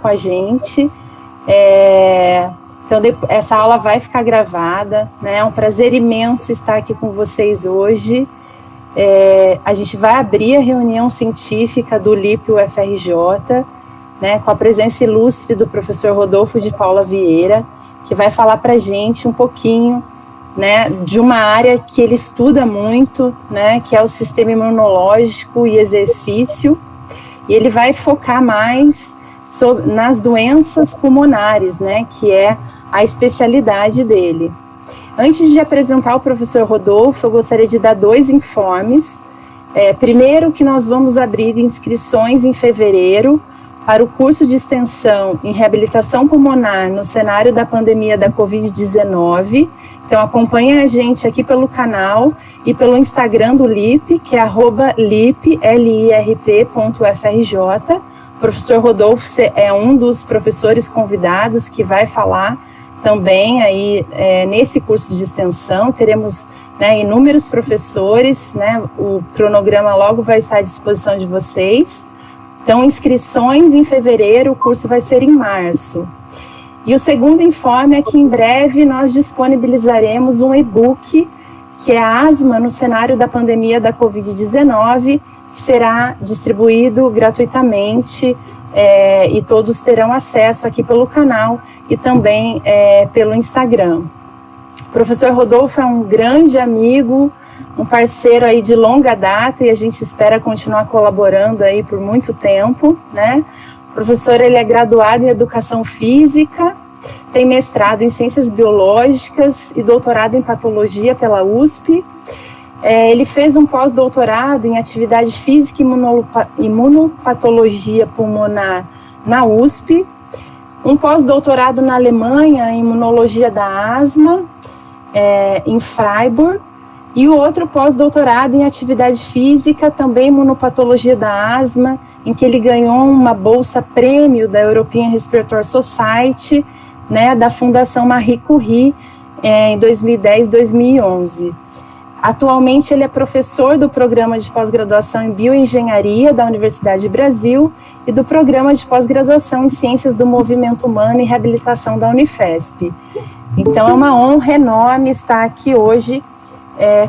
com a gente. Então, essa aula vai ficar gravada, né? É um prazer imenso estar aqui com vocês hoje. A gente vai abrir a reunião científica do LIP-UFRJ, né, com a presença ilustre do professor Rodolfo de Paula Vieira, que vai falar para a gente um pouquinho, né, de uma área que ele estuda muito, né, que é o sistema imunológico e exercício, e ele vai focar mais nas doenças pulmonares, né, que é a especialidade dele. Antes de apresentar o professor Rodolfo, eu gostaria de dar 2 informes. Primeiro, que nós vamos abrir inscrições em fevereiro para o curso de extensão em reabilitação pulmonar no cenário da pandemia da Covid-19. Então, acompanhe a gente aqui pelo canal e pelo Instagram do LIP, que é @lirp.ufrj. O professor Rodolfo é um dos professores convidados que vai falar também aí nesse curso de extensão. Teremos, né, inúmeros professores, né, o cronograma logo vai estar à disposição de vocês. Então, inscrições em fevereiro, o curso vai ser em março. E o segundo informe é que em breve nós disponibilizaremos um e-book, que é a Asma no cenário da pandemia da Covid-19, que será distribuído gratuitamente e todos terão acesso aqui pelo canal e também pelo Instagram. O professor Rodolfo é um grande amigo, um parceiro aí de longa data, e a gente espera continuar colaborando aí por muito tempo, né? O professor, ele é graduado em Educação Física, tem mestrado em Ciências Biológicas e doutorado em Patologia pela USP. Ele fez um pós-doutorado em Atividade Física e Imunopatologia Pulmonar na USP, um pós-doutorado na Alemanha em Imunologia da Asma, em Freiburg, e o outro pós-doutorado em Atividade Física, também Imunopatologia da Asma, em que ele ganhou uma bolsa prêmio da European Respiratory Society, né, da Fundação Marie Curie, em 2010 e 2011. Atualmente ele é professor do programa de pós-graduação em Bioengenharia da Universidade de Brasil e do programa de pós-graduação em Ciências do Movimento Humano e Reabilitação da Unifesp. Então é uma honra enorme estar aqui hoje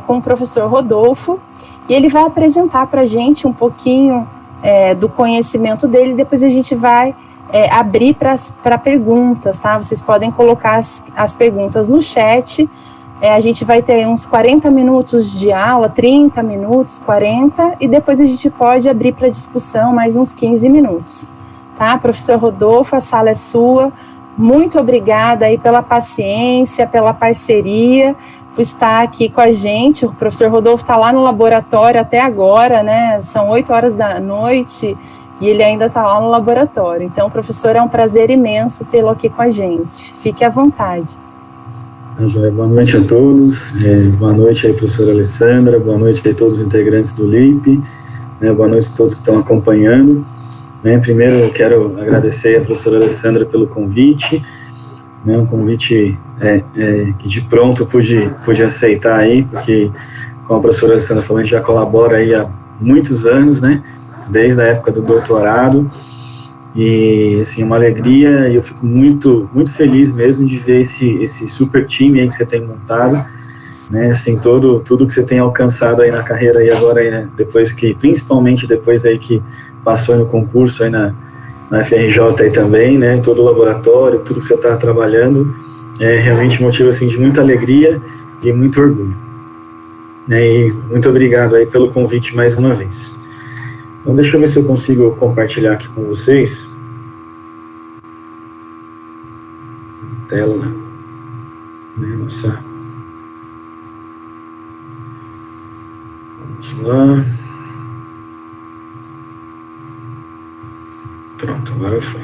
com o professor Rodolfo, e ele vai apresentar para a gente um pouquinho do conhecimento dele. Depois a gente vai abrir para perguntas, tá? Vocês podem colocar as perguntas no chat. A gente vai ter uns 40 minutos de aula, 30 minutos, 40, e depois a gente pode abrir para discussão mais uns 15 minutos, tá? Professor Rodolfo, a sala é sua. Muito obrigada aí pela paciência, pela parceria, por estar aqui com a gente. O professor Rodolfo está lá no laboratório até agora, né? São 8 horas da noite e ele ainda está lá no laboratório. Então, professor, é um prazer imenso tê-lo aqui com a gente. Fique à vontade. Boa noite a todos, boa noite aí, professora Alessandra, boa noite aí a todos os integrantes do LIP, boa noite a todos que estão acompanhando. Primeiro eu quero agradecer a professora Alessandra pelo convite, um convite que de pronto eu pude aceitar aí, porque, como a professora Alessandra falou, a gente já colabora aí há muitos anos, desde a época do doutorado, e assim, uma alegria, e eu fico muito, muito feliz mesmo de ver esse super time aí que você tem montado, assim, tudo que você tem alcançado aí na carreira aí agora, aí, principalmente depois aí que passou no concurso aí na FRJ aí também, todo o laboratório, tudo que você está trabalhando, realmente motivo assim, de muita alegria e muito orgulho. E muito obrigado aí pelo convite mais uma vez. Então, deixa eu ver se eu consigo compartilhar aqui com vocês. Tela. Nossa. Vamos lá. Pronto, agora foi.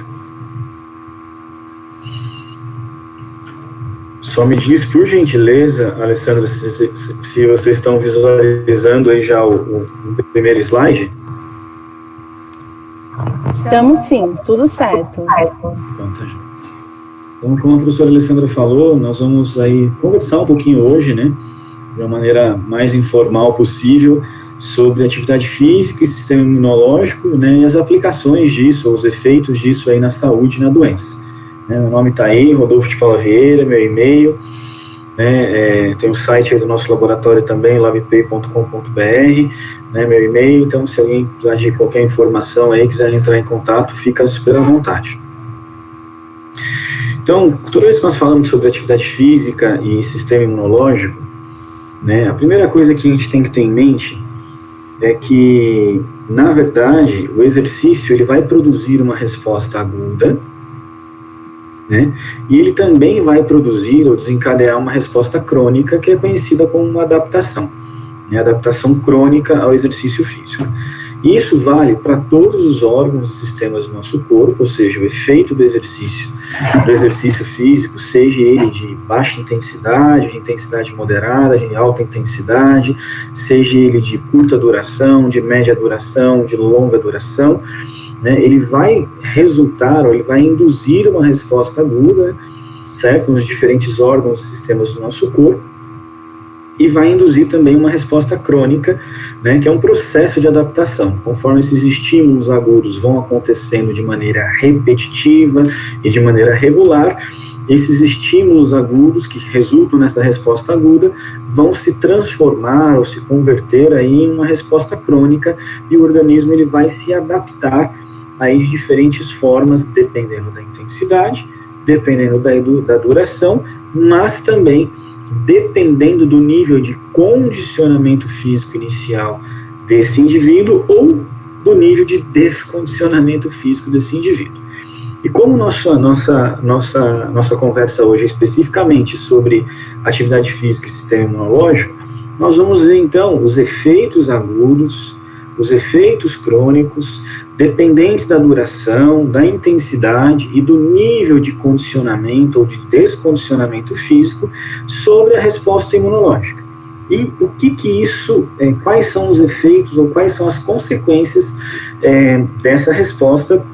Só me diz, por gentileza, Alessandra, se vocês estão visualizando aí já o primeiro slide. Estamos sim, tudo certo. Então, tá já. Então, como a professora Alessandra falou, nós vamos aí conversar um pouquinho hoje, de uma maneira mais informal possível, sobre atividade física e sistema imunológico, né, e as aplicações disso, os efeitos disso aí na saúde e na doença. Meu nome está aí, Rodolfo de Paula Vieira, meu e-mail, né, tem o site aí do nosso laboratório também, labpay.com.br, né, meu e-mail, então se alguém precisar de qualquer informação aí, quiser entrar em contato, fica super à vontade. Então, toda vez que nós falamos sobre atividade física e sistema imunológico, né, a primeira coisa que a gente tem que ter em mente é que, na verdade, o exercício ele vai produzir uma resposta aguda, né, e ele também vai produzir ou desencadear uma resposta crônica que é conhecida como uma adaptação, né, adaptação crônica ao exercício físico. E isso vale para todos os órgãos e sistemas do nosso corpo, ou seja, o efeito do exercício físico, seja ele de baixa intensidade, de intensidade moderada, de alta intensidade, seja ele de curta duração, de média duração, de longa duração, né, ele vai resultar, ou ele vai induzir uma resposta aguda, certo, nos diferentes órgãos e sistemas do nosso corpo, e vai induzir também uma resposta crônica, né, que é um processo de adaptação. Conforme esses estímulos agudos vão acontecendo de maneira repetitiva e de maneira regular, esses estímulos agudos que resultam nessa resposta aguda vão se transformar ou se converter aí em uma resposta crônica, e o organismo ele vai se adaptar aí de diferentes formas, dependendo da intensidade, dependendo da duração, mas também dependendo do nível de condicionamento físico inicial desse indivíduo ou do nível de descondicionamento físico desse indivíduo. E como nossa conversa hoje é especificamente sobre atividade física e sistema imunológico, nós vamos ver então os efeitos agudos, os efeitos crônicos, dependentes da duração, da intensidade e do nível de condicionamento ou de descondicionamento físico sobre a resposta imunológica. E o que isso, quais são os efeitos ou quais são as consequências dessa resposta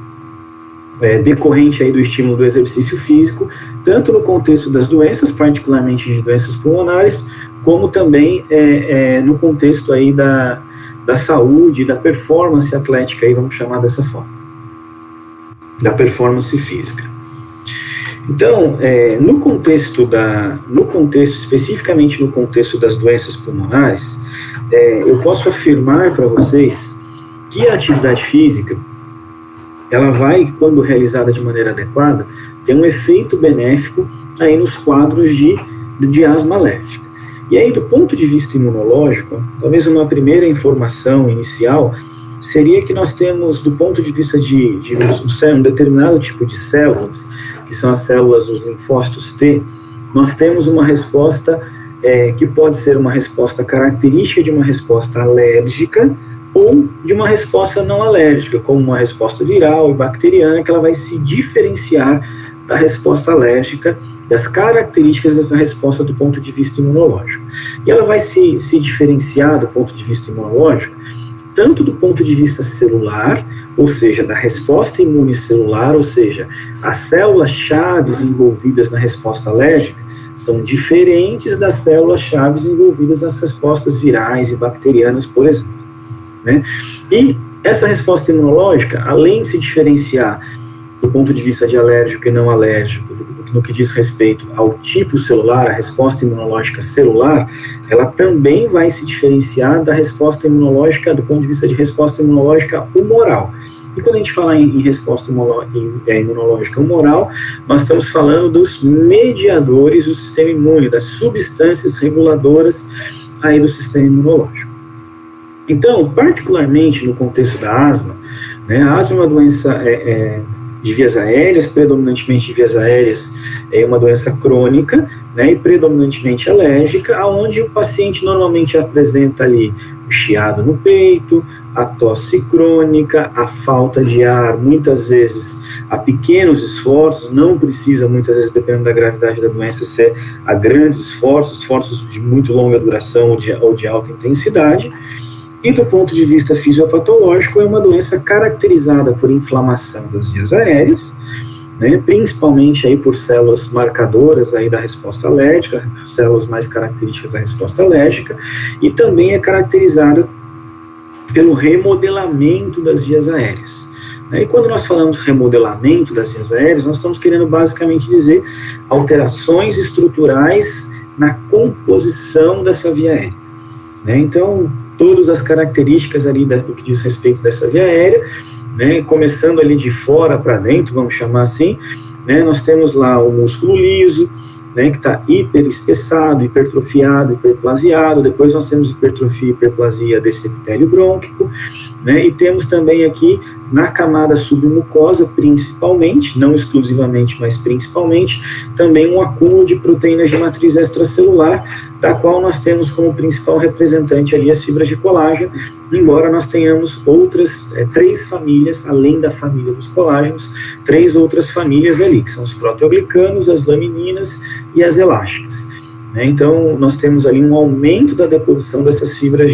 decorrente aí do estímulo do exercício físico, tanto no contexto das doenças, particularmente de doenças pulmonares, como também no contexto aí da saúde, da performance atlética, aí vamos chamar dessa forma, da performance física. Então, especificamente no contexto das doenças pulmonares, eu posso afirmar para vocês que a atividade física, ela vai, quando realizada de maneira adequada, ter um efeito benéfico aí nos quadros de asma alérgica. E aí, do ponto de vista imunológico, talvez uma primeira informação inicial seria que nós temos, do ponto de vista de um determinado tipo de células, que são as células dos linfócitos T, nós temos uma resposta que pode ser uma resposta característica de uma resposta alérgica ou de uma resposta não alérgica, como uma resposta viral e bacteriana, que ela vai se diferenciar da resposta alérgica, das características dessa resposta do ponto de vista imunológico. E ela vai se diferenciar do ponto de vista imunológico, tanto do ponto de vista celular, ou seja, da resposta imune celular, ou seja, as células-chave envolvidas na resposta alérgica são diferentes das células-chave envolvidas nas respostas virais e bacterianas, por exemplo, né? E essa resposta imunológica, além de se diferenciar do ponto de vista de alérgico e não alérgico, no que diz respeito ao tipo celular, a resposta imunológica celular, ela também vai se diferenciar da resposta imunológica, do ponto de vista de resposta imunológica humoral. E quando a gente fala em resposta imunológica humoral, nós estamos falando dos mediadores do sistema imune, das substâncias reguladoras aí do sistema imunológico. Então, particularmente no contexto da asma, né, a asma é uma doença de vias aéreas, predominantemente de vias aéreas, é uma doença crônica, né, e predominantemente alérgica, onde o paciente normalmente apresenta ali o chiado no peito, a tosse crônica, a falta de ar, muitas vezes a pequenos esforços, não precisa muitas vezes, dependendo da gravidade da doença, ser a grandes esforços de muito longa duração ou de alta intensidade. E do ponto de vista fisiopatológico, é uma doença caracterizada por inflamação das vias aéreas, né, principalmente aí por células marcadoras aí da resposta alérgica, células mais características da resposta alérgica, e também é caracterizada pelo remodelamento das vias aéreas. E quando nós falamos remodelamento das vias aéreas, nós estamos querendo basicamente dizer alterações estruturais na composição dessa via aérea. Então, todas as características ali do que diz respeito dessa via aérea, começando ali de fora para dentro, vamos chamar assim, nós temos lá o músculo liso, que está hiperespessado, hipertrofiado, hiperplasiado. Depois nós temos hipertrofia e hiperplasia desse epitélio brônquico, e temos também aqui na camada submucosa, principalmente, não exclusivamente, mas principalmente, também um acúmulo de proteínas de matriz extracelular, da qual nós temos como principal representante ali as fibras de colágeno, embora nós tenhamos outras 3 famílias, além da família dos colágenos, 3 outras famílias ali, que são os proteoglicanos, as lamininas e as elásticas. Então, nós temos ali um aumento da deposição dessas fibras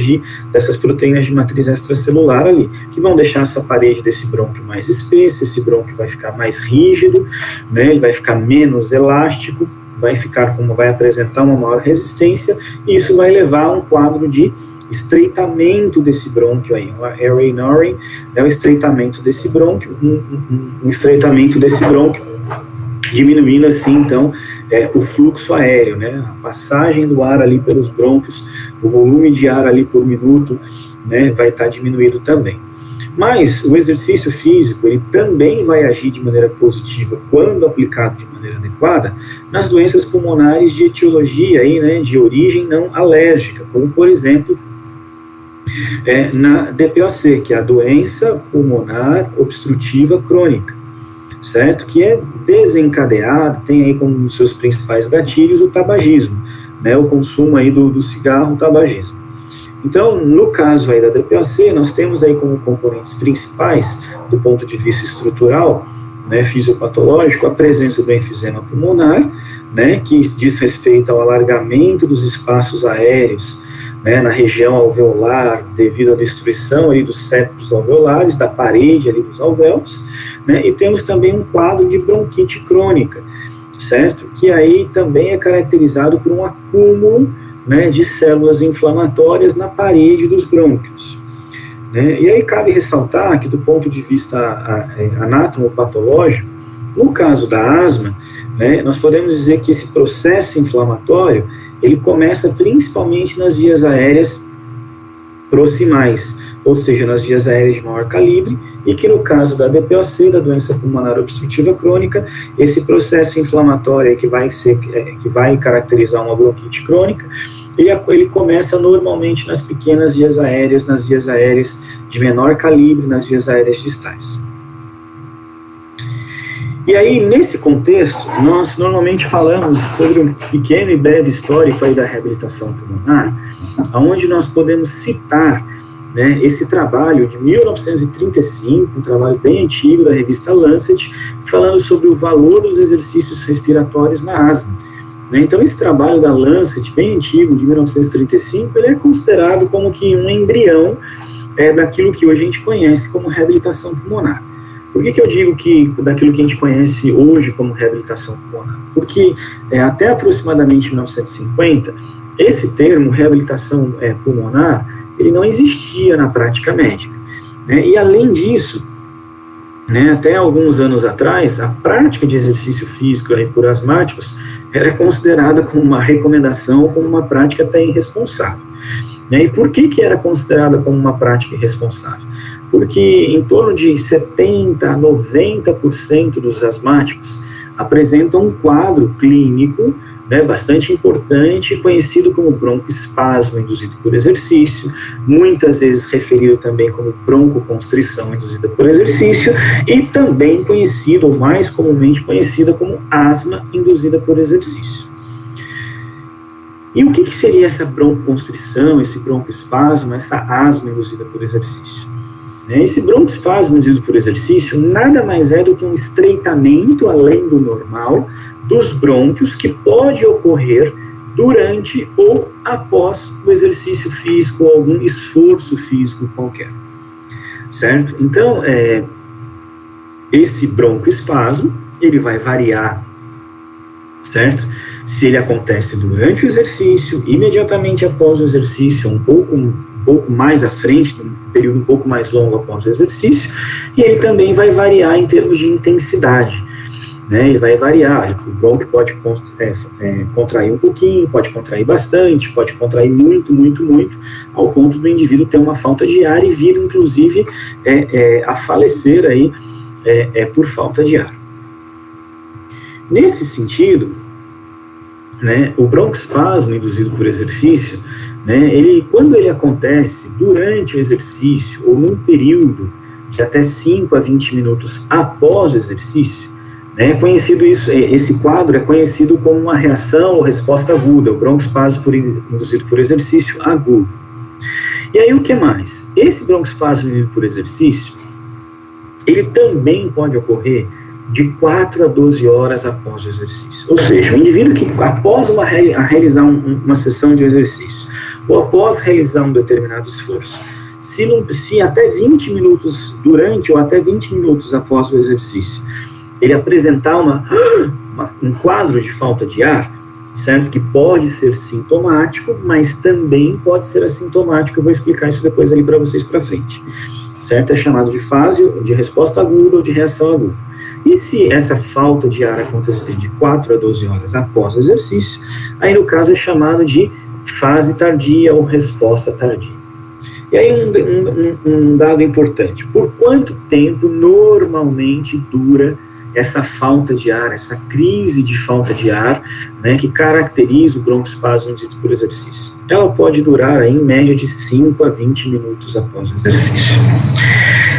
dessas proteínas de matriz extracelular ali, que vão deixar essa parede desse brônquio mais espessa, esse brônquio vai ficar mais rígido, ele vai ficar menos elástico, vai apresentar uma maior resistência, e isso vai levar a um quadro de estreitamento desse brônquio aí, o airway narrowing, o estreitamento desse brônquio, um estreitamento desse brônquio, diminuindo assim, então, o fluxo aéreo, a passagem do ar ali pelos brônquios, o volume de ar ali por minuto, vai estar diminuído também. Mas o exercício físico, ele também vai agir de maneira positiva, quando aplicado de maneira adequada, nas doenças pulmonares de etiologia aí, de origem não alérgica, como, por exemplo, na DPOC, que é a doença pulmonar obstrutiva crônica, certo? Que é desencadeado, tem aí como um dos seus principais gatilhos o tabagismo, o consumo aí do cigarro, o tabagismo. Então, no caso aí da DPOC, nós temos aí como componentes principais, do ponto de vista estrutural, fisiopatológico, a presença do enfisema pulmonar, que diz respeito ao alargamento dos espaços aéreos, na região alveolar, devido à destruição ali dos septos alveolares, da parede ali dos alvéolos, e temos também um quadro de bronquite crônica, certo? Que aí também é caracterizado por um acúmulo, de células inflamatórias na parede dos brônquios. E aí cabe ressaltar que, do ponto de vista anatomopatológico, no caso da asma, nós podemos dizer que esse processo inflamatório, ele começa principalmente nas vias aéreas proximais, ou seja, nas vias aéreas de maior calibre, e que no caso da DPOC, da doença pulmonar obstrutiva crônica, esse processo inflamatório que vai caracterizar uma bronquite crônica, ele começa normalmente nas pequenas vias aéreas, nas vias aéreas de menor calibre, nas vias aéreas distais. E aí, nesse contexto, nós normalmente falamos sobre um pequeno e breve histórico aí da reabilitação pulmonar, onde nós podemos citar esse trabalho de 1935, um trabalho bem antigo da revista Lancet, falando sobre o valor dos exercícios respiratórios na asma. Então, esse trabalho da Lancet, bem antigo, de 1935, ele é considerado como que um embrião daquilo que hoje a gente conhece como reabilitação pulmonar. Por que eu digo que daquilo que a gente conhece hoje como reabilitação pulmonar? Porque até aproximadamente 1950, esse termo, reabilitação pulmonar, ele não existia na prática médica. E além disso, até alguns anos atrás, a prática de exercício físico por asmáticos era considerada como uma recomendação ou como uma prática até irresponsável. E por que era considerada como uma prática irresponsável? Porque em torno de 70% a 90% dos asmáticos apresentam um quadro clínico bastante importante, conhecido como broncoespasmo induzido por exercício, muitas vezes referido também como broncoconstrição induzida por exercício, e também conhecido, ou mais comumente conhecida, como asma induzida por exercício. E o que seria essa broncoconstrição, esse broncoespasmo, essa asma induzida por exercício? Esse broncoespasmo induzido por exercício nada mais é do que um estreitamento, além do normal, dos brônquios, que pode ocorrer durante ou após o exercício físico ou algum esforço físico qualquer, certo? Então, esse broncoespasmo, ele vai variar, certo? Se ele acontece durante o exercício, imediatamente após o exercício, um pouco pouco mais à frente, num período um pouco mais longo após o exercício, e ele também vai variar em termos de intensidade, né? Ele vai variar, o brônquio pode contrair um pouquinho, pode contrair bastante, pode contrair muito, muito, muito, ao ponto do indivíduo ter uma falta de ar e vir, inclusive, a falecer aí, por falta de ar. Nesse sentido, né, o broncoespasmo induzido por exercício, né, quando ele acontece durante o exercício ou num período de até 5 a 20 minutos após o exercício, né, esse quadro é conhecido como uma reação ou resposta aguda, o broncoespasmo induzido por exercício agudo. E aí o que mais? Esse broncoespasmo induzido por exercício, ele também pode ocorrer de 4 a 12 horas após o exercício. Ou seja, o indivíduo que após realizar uma sessão de exercício, ou após realizar um determinado esforço, se até 20 minutos durante ou até 20 minutos após o exercício, ele apresentar um quadro de falta de ar, certo? Que pode ser sintomático, mas também pode ser assintomático. Eu vou explicar isso depois ali para vocês para frente, certo? É chamado de fase de resposta aguda ou de reação aguda. E se essa falta de ar acontecer de 4 a 12 horas após o exercício, aí no caso é chamado de fase tardia ou resposta tardia. E aí um dado importante, por quanto tempo normalmente dura essa falta de ar, essa crise de falta de ar, né, que caracteriza o broncoespasmo induzido por exercício? Ela pode durar aí, em média de 5 a 20 minutos após o exercício.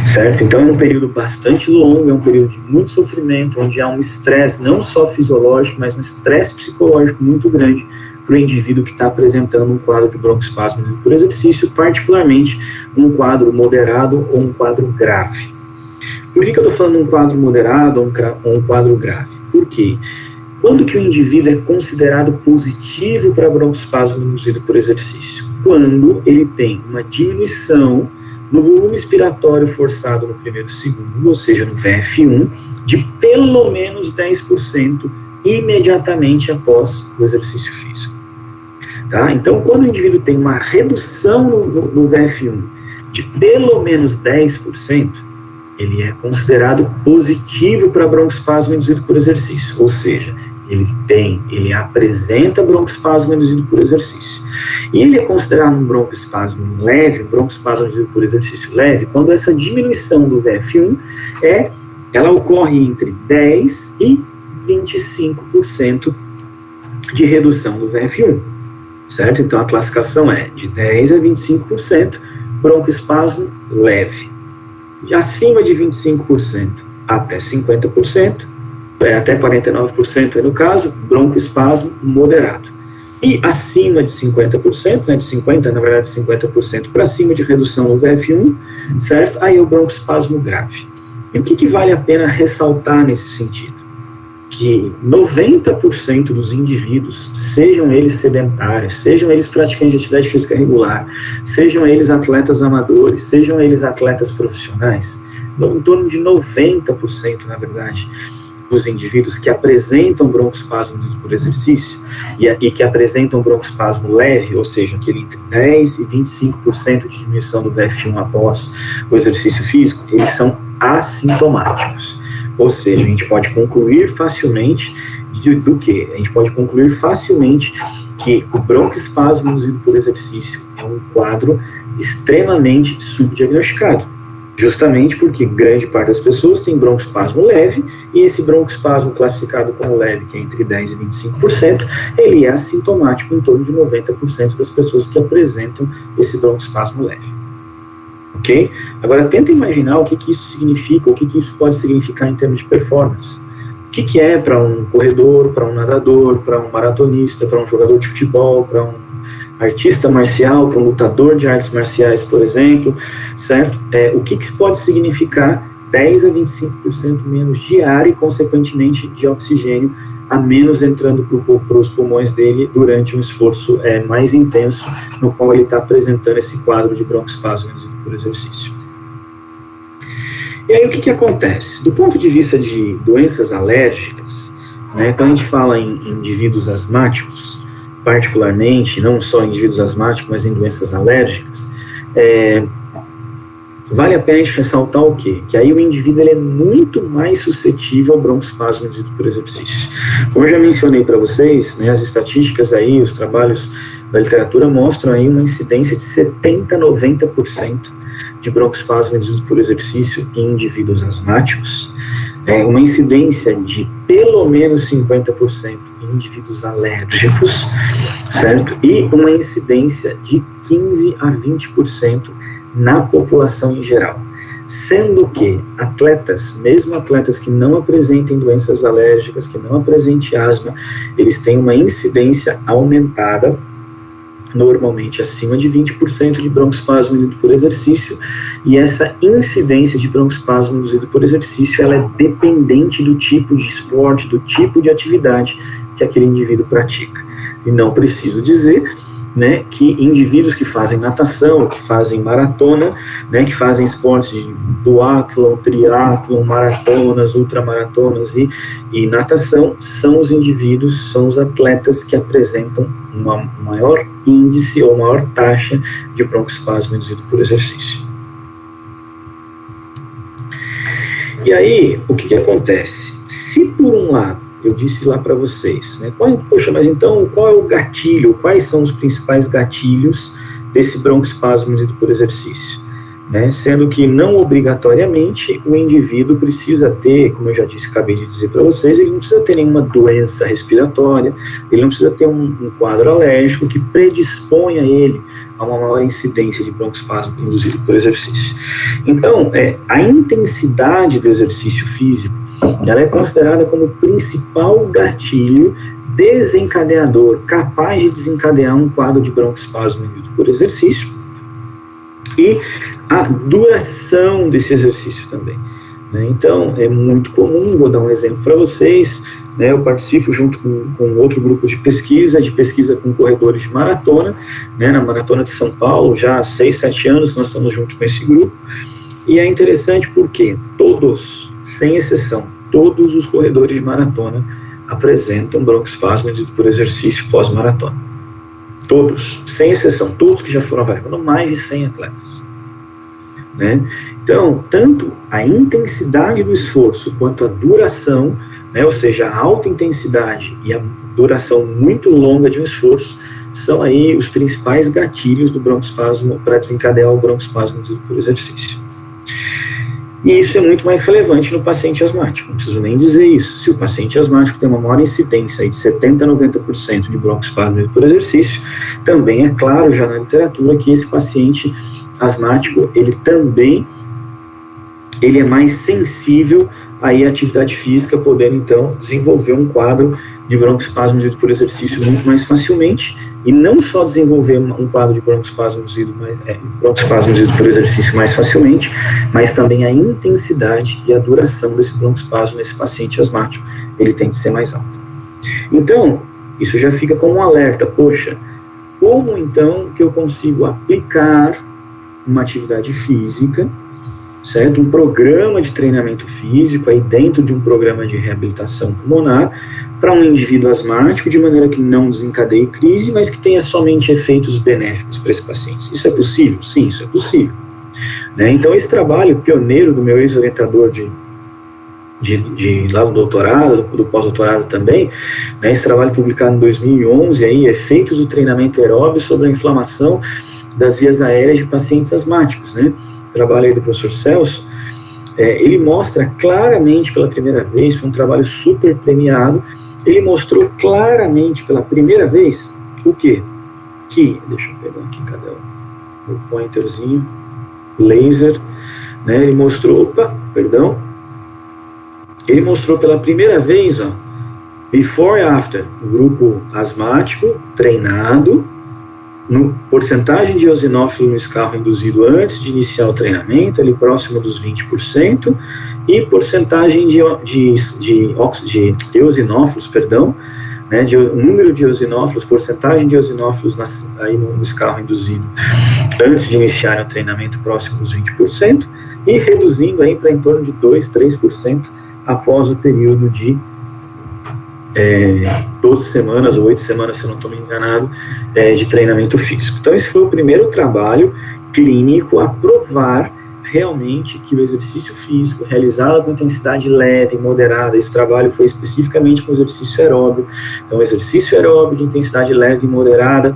Certo? Então é um período bastante longo, é um período de muito sofrimento, onde há um estresse não só fisiológico, mas um estresse psicológico muito grande para o indivíduo que está apresentando um quadro de broncoespasmo por exercício, particularmente um quadro moderado ou um quadro grave. Por que eu estou falando um quadro moderado ou um quadro grave? Por quê? Quando que o indivíduo é considerado positivo para broncoespasmo induzido por exercício? Quando ele tem uma diminuição no volume expiratório forçado no primeiro segundo, ou seja, no VF1, de pelo menos 10% imediatamente após o exercício físico. Tá? Então, quando o indivíduo tem uma redução no VF1 de pelo menos 10%, ele é considerado positivo para broncoespasmo induzido por exercício, ou seja, ele apresenta broncoespasmo induzido por exercício. E ele é considerado um broncoespasmo leve, um broncoespasmo induzido por exercício leve, quando essa diminuição do VF1 ela ocorre entre 10% e 25% de redução do VF1, certo? Então a classificação é de 10% a 25% broncoespasmo leve. De acima de 25% até 50%, até 49% no caso, broncoespasmo moderado. E acima de 50%, né, de 50% para cima de redução no VF1, certo? Aí é o broncoespasmo grave. E o que vale a pena ressaltar nesse sentido? Que 90% dos indivíduos, sejam eles sedentários, sejam eles praticantes de atividade física regular, sejam eles atletas amadores, sejam eles atletas profissionais, em torno de 90%, na verdade, dos indivíduos que apresentam broncoespasmo por exercício e que apresentam broncoespasmo leve, ou seja, aquele entre 10% e 25% de diminuição do VF1 após o exercício físico, eles são assintomáticos. Ou seja, a gente pode concluir facilmente do que? A gente pode concluir facilmente que o broncoespasmo induzido por exercício é um quadro extremamente subdiagnosticado. Justamente porque grande parte das pessoas tem broncoespasmo leve, e esse broncoespasmo classificado como leve, que é entre 10% e 25%, ele é assintomático em torno de 90% das pessoas que apresentam esse broncoespasmo leve. Ok? Agora, tenta imaginar o que isso significa, o que isso pode significar em termos de performance. O que é para um corredor, para um nadador, para um maratonista, para um jogador de futebol, para um artista marcial, para um lutador de artes marciais, por exemplo, certo? O que pode significar 10% a 25% menos de ar e, consequentemente, de oxigênio a menos entrando para os pulmões dele durante um esforço mais intenso, no qual ele está apresentando esse quadro de broncoespasmo por exercício. E aí o que acontece? Do ponto de vista de doenças alérgicas, né, quando a gente fala em indivíduos asmáticos, particularmente, não só em indivíduos asmáticos, mas em doenças alérgicas, vale a pena a gente ressaltar o quê? Que aí o indivíduo ele é muito mais suscetível ao broncoespasmo induzido por exercício. Como eu já mencionei para vocês, né, as estatísticas aí, os trabalhos da literatura mostram aí uma incidência de 70% a 90% de broncoespasmo induzido por exercício em indivíduos asmáticos, uma incidência de pelo menos 50% em indivíduos alérgicos, certo? E uma incidência de 15% a 20% na população em geral, sendo que atletas, mesmo atletas que não apresentem doenças alérgicas, que não apresentem asma, eles têm uma incidência aumentada, normalmente acima de 20% de broncoespasmo induzido por exercício, e essa incidência de broncoespasmo induzido por exercício, ela é dependente do tipo de esporte, do tipo de atividade que aquele indivíduo pratica. E não preciso dizer, né, que indivíduos que fazem natação, que fazem maratona, né, que fazem esportes de duatlon, triatlon, maratonas, ultramaratonas e natação, são os indivíduos, são os atletas que apresentam uma maior índice ou maior taxa de broncoespasmo induzido por exercício. E aí, o que acontece? Se por um lado, eu disse lá para vocês, né? Poxa, mas então qual é o gatilho? Quais são os principais gatilhos desse broncoespasmo induzido por exercício? Né? Sendo que não obrigatoriamente o indivíduo precisa ter, como eu já disse, acabei de dizer para vocês, ele não precisa ter nenhuma doença respiratória, ele não precisa ter um quadro alérgico que predisponha ele a uma maior incidência de broncoespasmo induzido por exercício. Então, a intensidade do exercício físico, ela é considerada como o principal gatilho desencadeador, capaz de desencadear um quadro de broncoespasmo induzido por exercício, e a duração desse exercício também. Né? Então, é muito comum, vou dar um exemplo para vocês, né? Eu participo junto com outro grupo de pesquisa com corredores de maratona, né? Na Maratona de São Paulo, já há 6, 7 anos nós estamos junto com esse grupo, e é interessante porque todos, sem exceção, todos os corredores de maratona apresentam broncoespasmo induzido por exercício pós-maratona. Todos, sem exceção, todos que já foram avaliados, mais de 100 atletas. Né? Então, tanto a intensidade do esforço quanto a duração, né, ou seja, a alta intensidade e a duração muito longa de um esforço, são aí os principais gatilhos do broncoespasmo para desencadear o broncoespasmo induzido por exercício. E isso é muito mais relevante no paciente asmático, não preciso nem dizer isso. Se o paciente asmático tem uma maior incidência aí de 70% a 90% de broncoespasmo por exercício, também é claro já na literatura que esse paciente asmático, ele é mais sensível aí à atividade física, podendo então desenvolver um quadro de broncoespasmo por exercício muito mais facilmente, e não só desenvolver um quadro de broncoespasmo induzido por exercício mais facilmente, mas também a intensidade e a duração desse broncoespasmo nesse paciente asmático, ele tem que ser mais alto. Então, isso já fica como um alerta, poxa, como então que eu consigo aplicar uma atividade física, certo? Um programa de treinamento físico aí dentro de um programa de reabilitação pulmonar para um indivíduo asmático, de maneira que não desencadeie crise, mas que tenha somente efeitos benéficos para esse paciente. Isso é possível? Sim, isso é possível. Né? Então, esse trabalho pioneiro do meu ex-orientador lá do doutorado, do pós-doutorado também, né, esse trabalho publicado em 2011, aí, efeitos do treinamento aeróbio sobre a inflamação das vias aéreas de pacientes asmáticos, né? Trabalho aí do professor Celso, ele mostra claramente pela primeira vez, foi um trabalho super premiado, ele mostrou claramente pela primeira vez o quê? Deixa eu pegar aqui, cadê o pointerzinho, laser, né? Ele mostrou pela primeira vez, ó, before e after, o grupo asmático treinado, no porcentagem de eosinófilo no escarro induzido antes de iniciar o treinamento, ali próximo dos 20%, e porcentagem de eosinófilos, né, de número de eosinófilos, porcentagem de eosinófilos aí no escarro induzido antes de iniciar o treinamento próximo dos 20%, e reduzindo aí para em torno de 2, 3% após o período de 12 semanas ou 8 semanas, se eu não estou me enganado, de treinamento físico. Então, esse foi o primeiro trabalho clínico a provar realmente que o exercício físico realizado com intensidade leve e moderada, esse trabalho foi especificamente com exercício aeróbio, então exercício aeróbio de intensidade leve e moderada,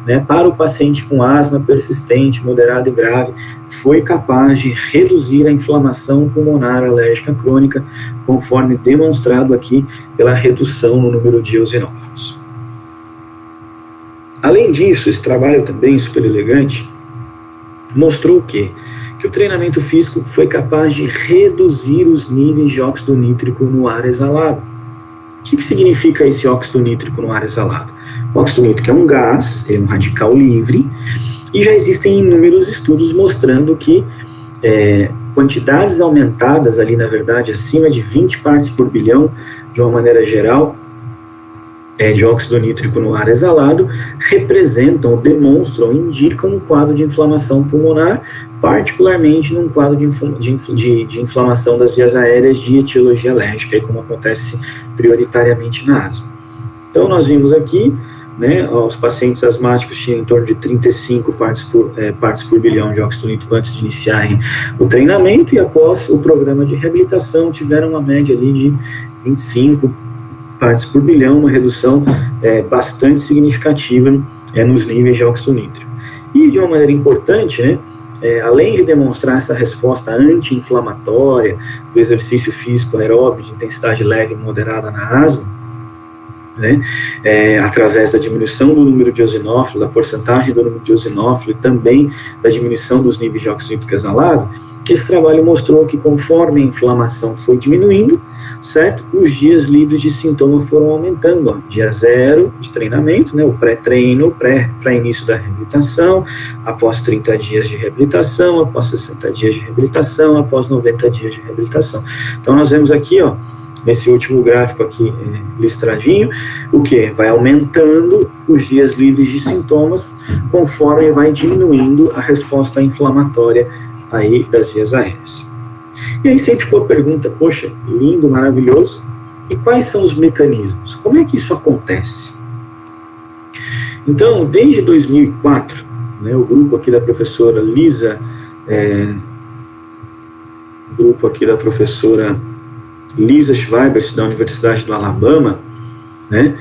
né, para o paciente com asma persistente, moderada e grave, foi capaz de reduzir a inflamação pulmonar alérgica crônica, conforme demonstrado aqui pela redução no número de eosinófilos. Além disso, esse trabalho também super elegante mostrou o quê? Que o treinamento físico foi capaz de reduzir os níveis de óxido nítrico no ar exalado. O que significa esse óxido nítrico no ar exalado? O óxido nítrico é um gás, é um radical livre, e já existem inúmeros estudos mostrando que quantidades aumentadas ali, na verdade, acima de 20 partes por bilhão, de uma maneira geral, de óxido nítrico no ar exalado, representam, demonstram, indicam um quadro de inflamação pulmonar, particularmente num quadro de inflamação das vias aéreas de etiologia alérgica, como acontece prioritariamente na asma. Então, nós vimos aqui, né, os pacientes asmáticos tinham em torno de 35 partes por bilhão de óxido nítrico antes de iniciarem o treinamento, e após o programa de reabilitação tiveram uma média ali de 25 partes por bilhão, uma redução bastante significativa nos níveis de óxido nítrico. E de uma maneira importante, né, além de demonstrar essa resposta anti-inflamatória do exercício físico aeróbio de intensidade leve e moderada na asma, né, através da diminuição do número de eosinófilo, da porcentagem do número de eosinófilo e também da diminuição dos níveis de óxido nítrico exalado, esse trabalho mostrou que conforme a inflamação foi diminuindo, certo, os dias livres de sintoma foram aumentando, ó, dia 0 de treinamento, né, o pré-treino, pré-início da reabilitação, após 30 dias de reabilitação, após 60 dias de reabilitação, após 90 dias de reabilitação. Então nós vemos aqui, ó, nesse último gráfico aqui listradinho, o que? Vai aumentando os dias livres de sintomas conforme vai diminuindo a resposta inflamatória aí das vias aéreas. E aí sempre ficou a pergunta, poxa, lindo, maravilhoso, e quais são os mecanismos? Como é que isso acontece? Então, desde 2004, né, o grupo aqui da professora Lisa, Schweibert, da Universidade do Alabama, né,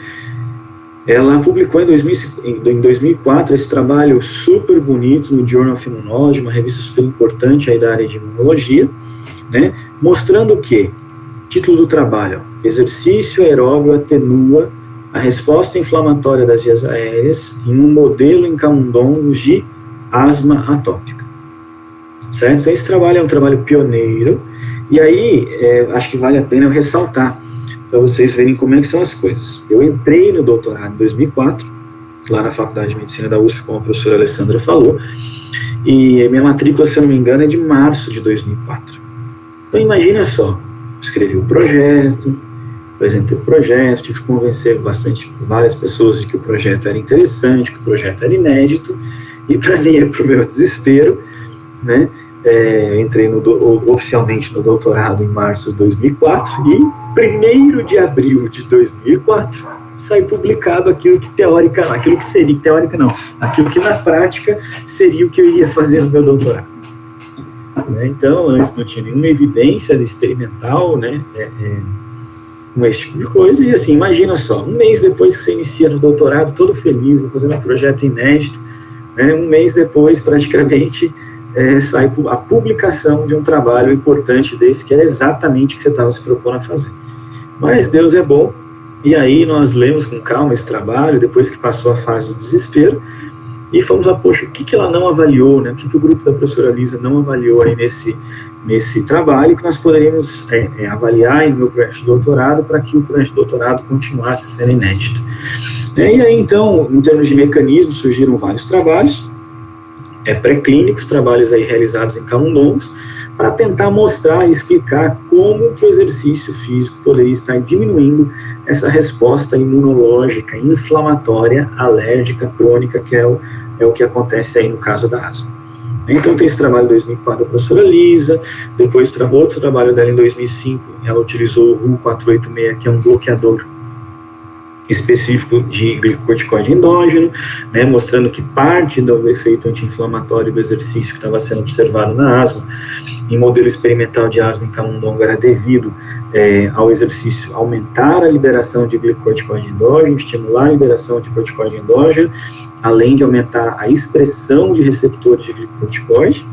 ela publicou em 2004 esse trabalho super bonito no Journal of Immunology, uma revista super importante aí da área de imunologia, né, mostrando que, título do trabalho, exercício aeróbio atenua a resposta inflamatória das vias aéreas em um modelo em camundongos de asma atópica. Certo? Então, esse trabalho é um trabalho pioneiro, e aí acho que vale a pena eu ressaltar, para vocês verem como é que são as coisas. Eu entrei no doutorado em 2004, lá na Faculdade de Medicina da USP, como a professora Alessandra falou, e minha matrícula, se eu não me engano, é de março de 2004. Então imagina só, escrevi o projeto, apresentei o projeto, tive que convencer várias pessoas de que o projeto era interessante, que o projeto era inédito, e para mim, para o meu desespero, né, entrei oficialmente no doutorado em março de 2004, e 1º de abril de 2004 saiu publicado aquilo que aquilo que na prática seria o que eu iria fazer no meu doutorado. Então, antes não tinha nenhuma evidência experimental, né, com esse tipo de coisa, e assim, imagina só, um mês depois que você inicia no doutorado, todo feliz, vou fazer um projeto inédito, né, um mês depois, praticamente, sai a publicação de um trabalho importante desse, que era exatamente o que você estava se propondo a fazer. Mas Deus é bom, e aí nós lemos com calma esse trabalho, depois que passou a fase do desespero, e fomos lá, poxa, o que ela não avaliou, né? O que o grupo da professora Lisa não avaliou aí nesse trabalho, que nós poderíamos avaliar em meu projeto de doutorado, para que o projeto de doutorado continuasse sendo inédito. E aí, então, em termos de mecanismos, surgiram vários trabalhos, pré-clínicos, trabalhos aí realizados em camundongos, para tentar mostrar e explicar como que o exercício físico poderia estar diminuindo essa resposta imunológica, inflamatória, alérgica, crônica, que é o que acontece aí no caso da asma. Então tem esse trabalho em 2004 da professora Lisa, depois outro trabalho dela em 2005, ela utilizou o RU486, que é um bloqueador específico de glicocorticoide endógeno, né, mostrando que parte do efeito anti-inflamatório do exercício que estava sendo observado na asma, em modelo experimental de asma em camundongo, era devido ao exercício aumentar a liberação de glicocorticoide endógeno, estimular a liberação de corticoide endógeno, além de aumentar a expressão de receptores de glicocorticoide.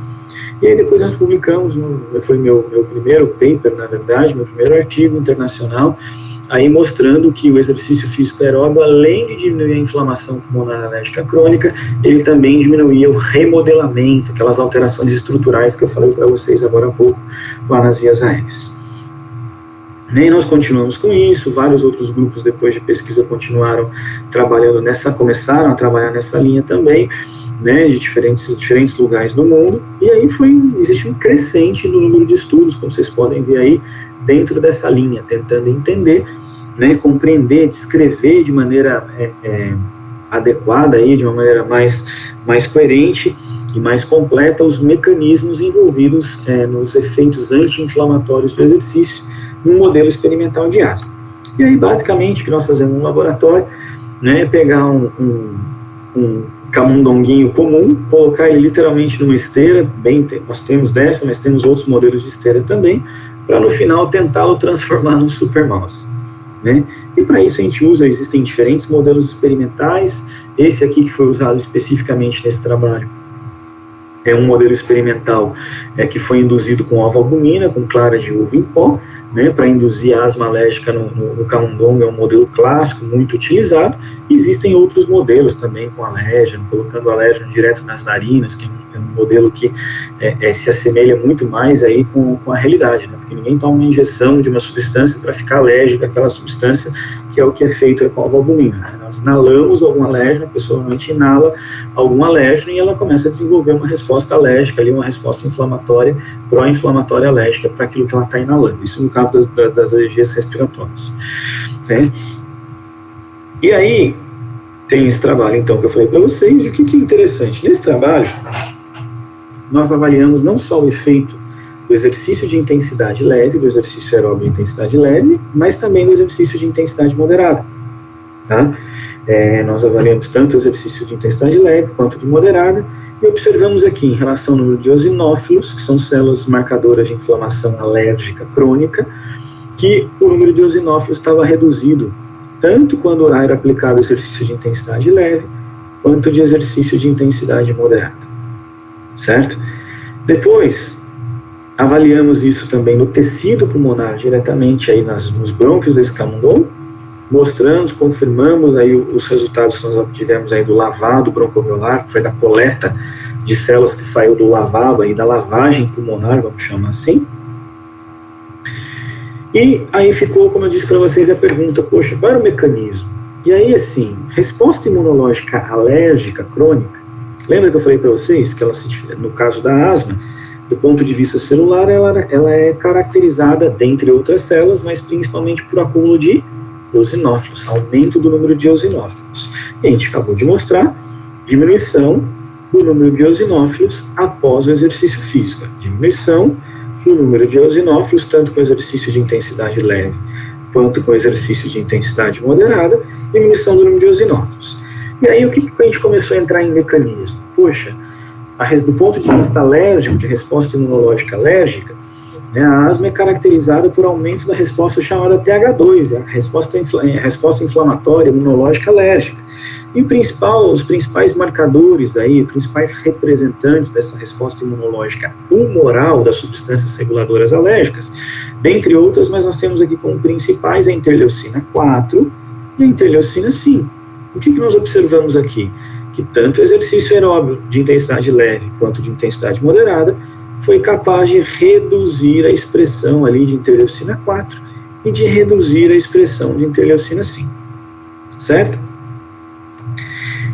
E aí depois nós publicamos, foi meu primeiro paper, na verdade, meu primeiro artigo internacional, aí mostrando que o exercício físico aeróbio, além de diminuir a inflamação pulmonar alérgica crônica, ele também diminuía o remodelamento, aquelas alterações estruturais que eu falei para vocês agora há pouco, lá nas vias aéreas. E nós continuamos com isso, vários outros grupos depois de pesquisa começaram a trabalhar nessa linha também, né, de diferentes lugares do mundo, e aí existe um crescente no número de estudos, como vocês podem ver aí, dentro dessa linha, tentando entender, né, compreender, descrever de maneira adequada, aí, de uma maneira mais coerente e mais completa os mecanismos envolvidos nos efeitos anti-inflamatórios do exercício num modelo experimental de asma. E aí, basicamente, o que nós fazemos no laboratório, né, é pegar um camundonguinho comum, colocar ele literalmente numa esteira, nós temos dessa, mas temos outros modelos de esteira também, para no final tentá-lo transformar num super mouse, né? E para isso a gente existem diferentes modelos experimentais, esse aqui que foi usado especificamente nesse trabalho é um modelo experimental que foi induzido com ovalbumina, com clara de uva em pó, né, para induzir asma alérgica no camundongo, é um modelo clássico, muito utilizado. E existem outros modelos também com alérgeno, colocando alérgeno direto nas narinas, que é um modelo que se assemelha muito mais aí com a realidade, né, porque ninguém toma uma injeção de uma substância para ficar alérgico àquela substância, que é o que é feito com a ovalbumina, né? Nós inalamos algum alérgeno, a pessoa normalmente inala algum alérgeno e ela começa a desenvolver uma resposta alérgica, ali, uma resposta inflamatória, pró-inflamatória alérgica para aquilo que ela está inalando. Isso no caso das alergias respiratórias, né? E aí, tem esse trabalho, então, que eu falei para vocês, e o que é interessante? Nesse trabalho, nós avaliamos não só o efeito do exercício de intensidade leve, do exercício aeróbio de intensidade leve, mas também do exercício de intensidade moderada, tá? Nós avaliamos tanto o exercício de intensidade leve quanto de moderada, e observamos aqui, em relação ao número de eosinófilos, que são células marcadoras de inflamação alérgica crônica, que o número de eosinófilos estava reduzido, tanto quando era aplicado o exercício de intensidade leve, quanto de exercício de intensidade moderada, certo? Depois, avaliamos isso também no tecido pulmonar, diretamente aí nos brônquios desse camundongo, mostramos, confirmamos aí os resultados que nós obtivemos aí do lavado broncoalveolar, que foi da coleta de células que saiu do lavado, aí da lavagem pulmonar, vamos chamar assim. E aí ficou, como eu disse para vocês, a pergunta, poxa, qual era o mecanismo? E aí, assim, resposta imunológica alérgica crônica, lembra que eu falei para vocês que ela, no caso da asma, do ponto de vista celular, ela é caracterizada, dentre outras células, mas principalmente por acúmulo de eosinófilos, aumento do número de eosinófilos. E a gente acabou de mostrar diminuição do número de eosinófilos após o exercício físico. Diminuição do número de eosinófilos, tanto com exercício de intensidade leve, quanto com exercício de intensidade moderada, diminuição do número de eosinófilos. E aí, o que a gente começou a entrar em mecanismo? Poxa, do ponto de vista alérgico, de resposta imunológica alérgica, né, a asma é caracterizada por aumento da resposta chamada TH2, a resposta inflamatória imunológica alérgica. E os principais marcadores aí, os principais representantes dessa resposta imunológica humoral das substâncias reguladoras alérgicas, dentre outras, mas nós temos aqui como principais a interleucina 4 e a interleucina 5. O que nós observamos aqui? Que tanto o exercício aeróbio de intensidade leve quanto de intensidade moderada foi capaz de reduzir a expressão ali de interleucina 4 e de reduzir a expressão de interleucina 5, certo?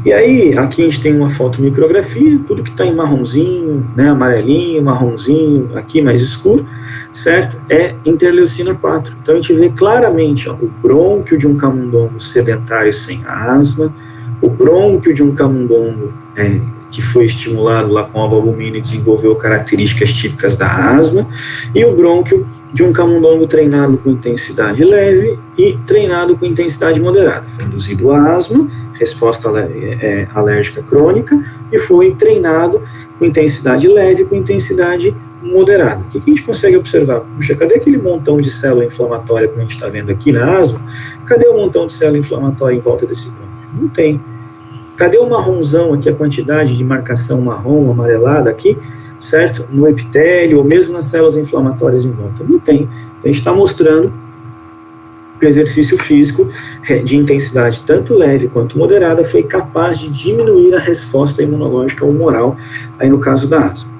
E aí, aqui a gente tem uma fotomicrografia, tudo que está em marronzinho, né, amarelinho, marronzinho, aqui mais escuro, certo? É interleucina 4. Então a gente vê claramente, ó, o brônquio de um camundongo sedentário sem asma, o brônquio de um camundongo que foi estimulado lá com ovalbumina e desenvolveu características típicas da asma, e o brônquio de um camundongo treinado com intensidade leve e treinado com intensidade moderada. Foi induzido asma, resposta alérgica crônica, e foi treinado com intensidade leve e com intensidade moderada. O que a gente consegue observar? Puxa, cadê aquele montão de célula inflamatória que a gente está vendo aqui na asma? Cadê o montão de célula inflamatória em volta desse brônquio? Não tem. Cadê o marronzão aqui, a quantidade de marcação marrom, amarelada aqui, certo? No epitélio, ou mesmo nas células inflamatórias em volta? Não tem. A gente está mostrando que o exercício físico de intensidade tanto leve quanto moderada foi capaz de diminuir a resposta imunológica humoral, aí no caso da asma.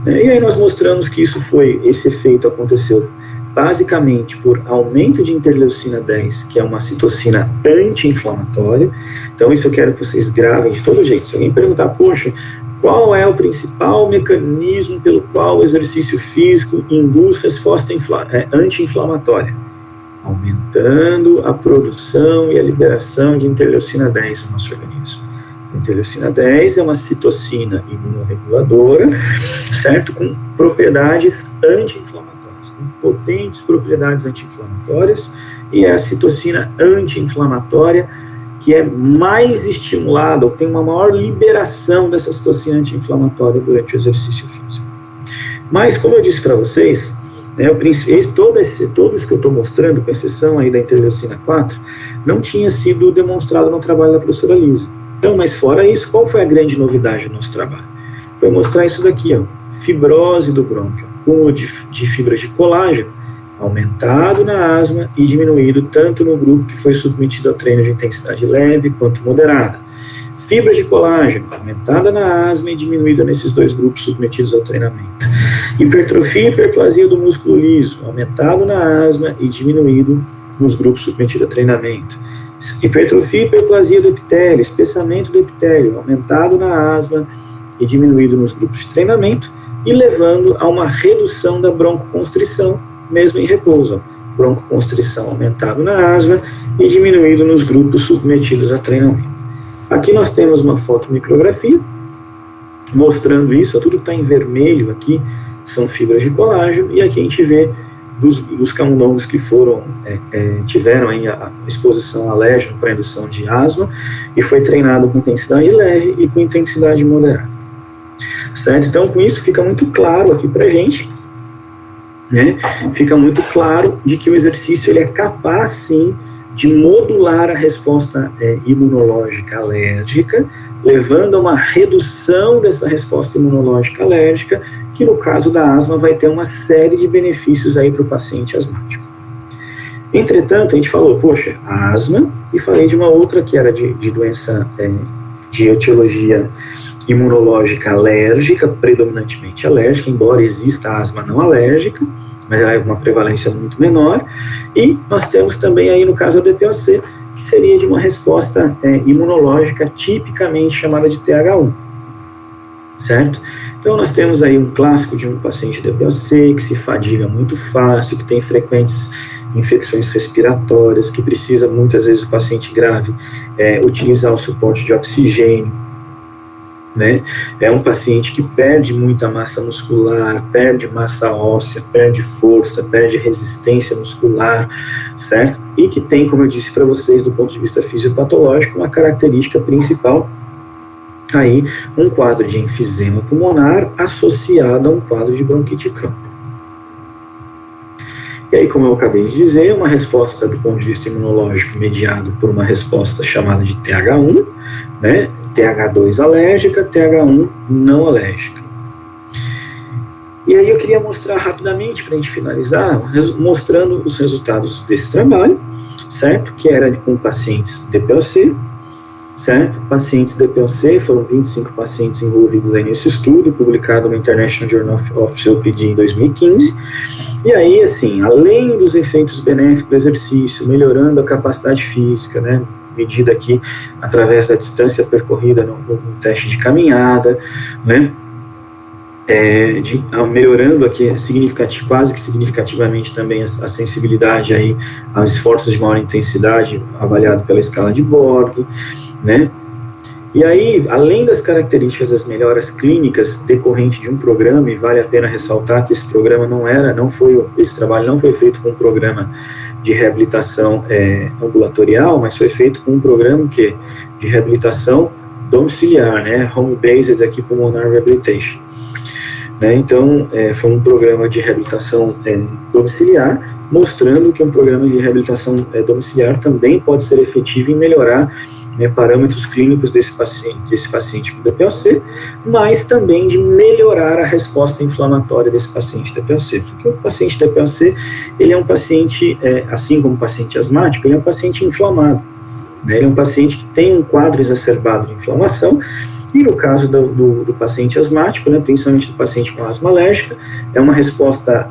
E aí nós mostramos que esse efeito aconteceu basicamente por aumento de interleucina 10, que é uma citocina anti-inflamatória. Então isso eu quero que vocês gravem de todo jeito. Se alguém perguntar, poxa, qual é o principal mecanismo pelo qual o exercício físico induz resposta anti-inflamatória? Aumentando a produção e a liberação de interleucina 10 no nosso organismo. A interleucina 10 é uma citocina imunorreguladora, certo? Com propriedades anti-inflamatórias, com potentes propriedades anti-inflamatórias, e é a citocina anti-inflamatória que é mais estimulada, ou tem uma maior liberação dessa citocina anti-inflamatória durante o exercício físico. Mas, como eu disse para vocês, todo isso que eu estou mostrando, com exceção aí da interleucina 4, não tinha sido demonstrado no trabalho da professora Lisa. Então, mas fora isso, qual foi a grande novidade do nosso trabalho? Foi mostrar isso daqui, ó, fibrose do brônquio, acúmulo de fibras de colágeno, aumentado na asma e diminuído tanto no grupo que foi submetido ao treino de intensidade leve quanto moderada. Fibras de colágeno, aumentada na asma e diminuída nesses dois grupos submetidos ao treinamento. Hipertrofia e hiperplasia do músculo liso, aumentado na asma e diminuído nos grupos submetidos a treinamento. Hipertrofia e hiperplasia do epitélio, espessamento do epitélio, aumentado na asma e diminuído nos grupos de treinamento, e levando a uma redução da broncoconstrição, mesmo em repouso. Broncoconstrição aumentado na asma e diminuído nos grupos submetidos a treinamento. Aqui nós temos uma fotomicrografia mostrando isso, tudo que está em vermelho aqui são fibras de colágeno, e aqui a gente vê dos camundongos que tiveram aí a exposição alérgica para indução de asma, e foi treinado com intensidade leve e com intensidade moderada. Certo? Então, com isso fica muito claro aqui para a gente, né? Fica muito claro de que o exercício ele é capaz, sim, de modular a resposta imunológica alérgica, levando a uma redução dessa resposta imunológica alérgica, que no caso da asma vai ter uma série de benefícios aí para o paciente asmático. Entretanto, a gente falou, poxa, asma, e falei de uma outra que era de doença de etiologia imunológica alérgica, predominantemente alérgica, embora exista asma não alérgica, mas ela é uma prevalência muito menor, e nós temos também aí no caso a DPOC, que seria de uma resposta imunológica tipicamente chamada de TH1, certo? Então nós temos aí um clássico de um paciente DPOC que se fadiga muito fácil, que tem frequentes infecções respiratórias, que precisa muitas vezes o paciente grave utilizar o suporte de oxigênio, né? É um paciente que perde muita massa muscular, perde massa óssea, perde força, perde resistência muscular, certo? E que tem, como eu disse para vocês, do ponto de vista fisiopatológico, uma característica principal, aí um quadro de enfisema pulmonar associado a um quadro de bronquite crônica. E aí, como eu acabei de dizer, uma resposta do ponto de vista imunológico mediado por uma resposta chamada de TH1, né? TH2 alérgica, TH1 não alérgica. E aí eu queria mostrar rapidamente, para a gente finalizar, mostrando os resultados desse trabalho, certo? Que era com pacientes DPOC, certo? Pacientes DPOC, foram 25 pacientes envolvidos aí nesse estudo, publicado no International Journal of COPD em 2015. E aí, assim, além dos efeitos benéficos do exercício, melhorando a capacidade física, né? Medida aqui através da distância percorrida no teste de caminhada, né? Melhorando aqui quase que significativamente também a sensibilidade aí aos esforços de maior intensidade, avaliado pela escala de Borg, né? E aí, além das características das melhoras clínicas decorrentes de um programa, e vale a pena ressaltar que esse programa esse trabalho não foi feito com um programa de reabilitação ambulatorial, mas foi feito com um programa de reabilitação domiciliar, né, home-based aqui pulmonar rehabilitation. Né, então, foi um programa de reabilitação domiciliar, mostrando que um programa de reabilitação domiciliar também pode ser efetivo em melhorar, né, parâmetros clínicos desse paciente com DPOC, mas também de melhorar a resposta inflamatória desse paciente DPOC, porque o paciente DPOC, ele é um paciente, assim como o paciente asmático, ele é um paciente inflamado, né, ele é um paciente que tem um quadro exacerbado de inflamação, e no caso do paciente asmático, né, principalmente do paciente com asma alérgica, é uma resposta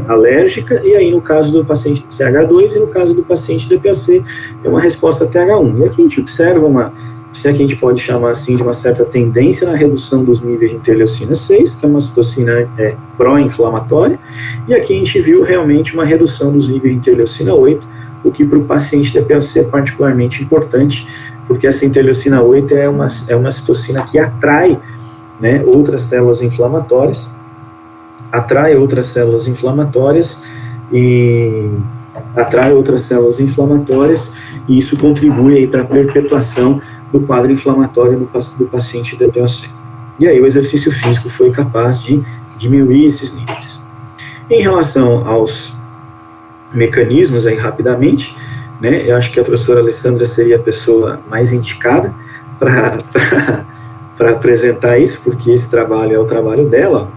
alérgica, e aí no caso do paciente TH2 e no caso do paciente DPOC, é uma resposta TH1. E aqui a gente observa se é que a gente pode chamar assim, de uma certa tendência na redução dos níveis de interleucina 6, que é uma citocina pró-inflamatória, e aqui a gente viu realmente uma redução dos níveis de interleucina 8, o que para o paciente DPOC é particularmente importante, porque essa interleucina 8 é uma citocina que atrai, né, outras células inflamatórias, e isso contribui para a perpetuação do quadro inflamatório do paciente DPOC. E aí o exercício físico foi capaz de diminuir esses níveis. Em relação aos mecanismos, aí rapidamente, né, eu acho que a professora Alessandra seria a pessoa mais indicada para apresentar isso, porque esse trabalho é o trabalho dela,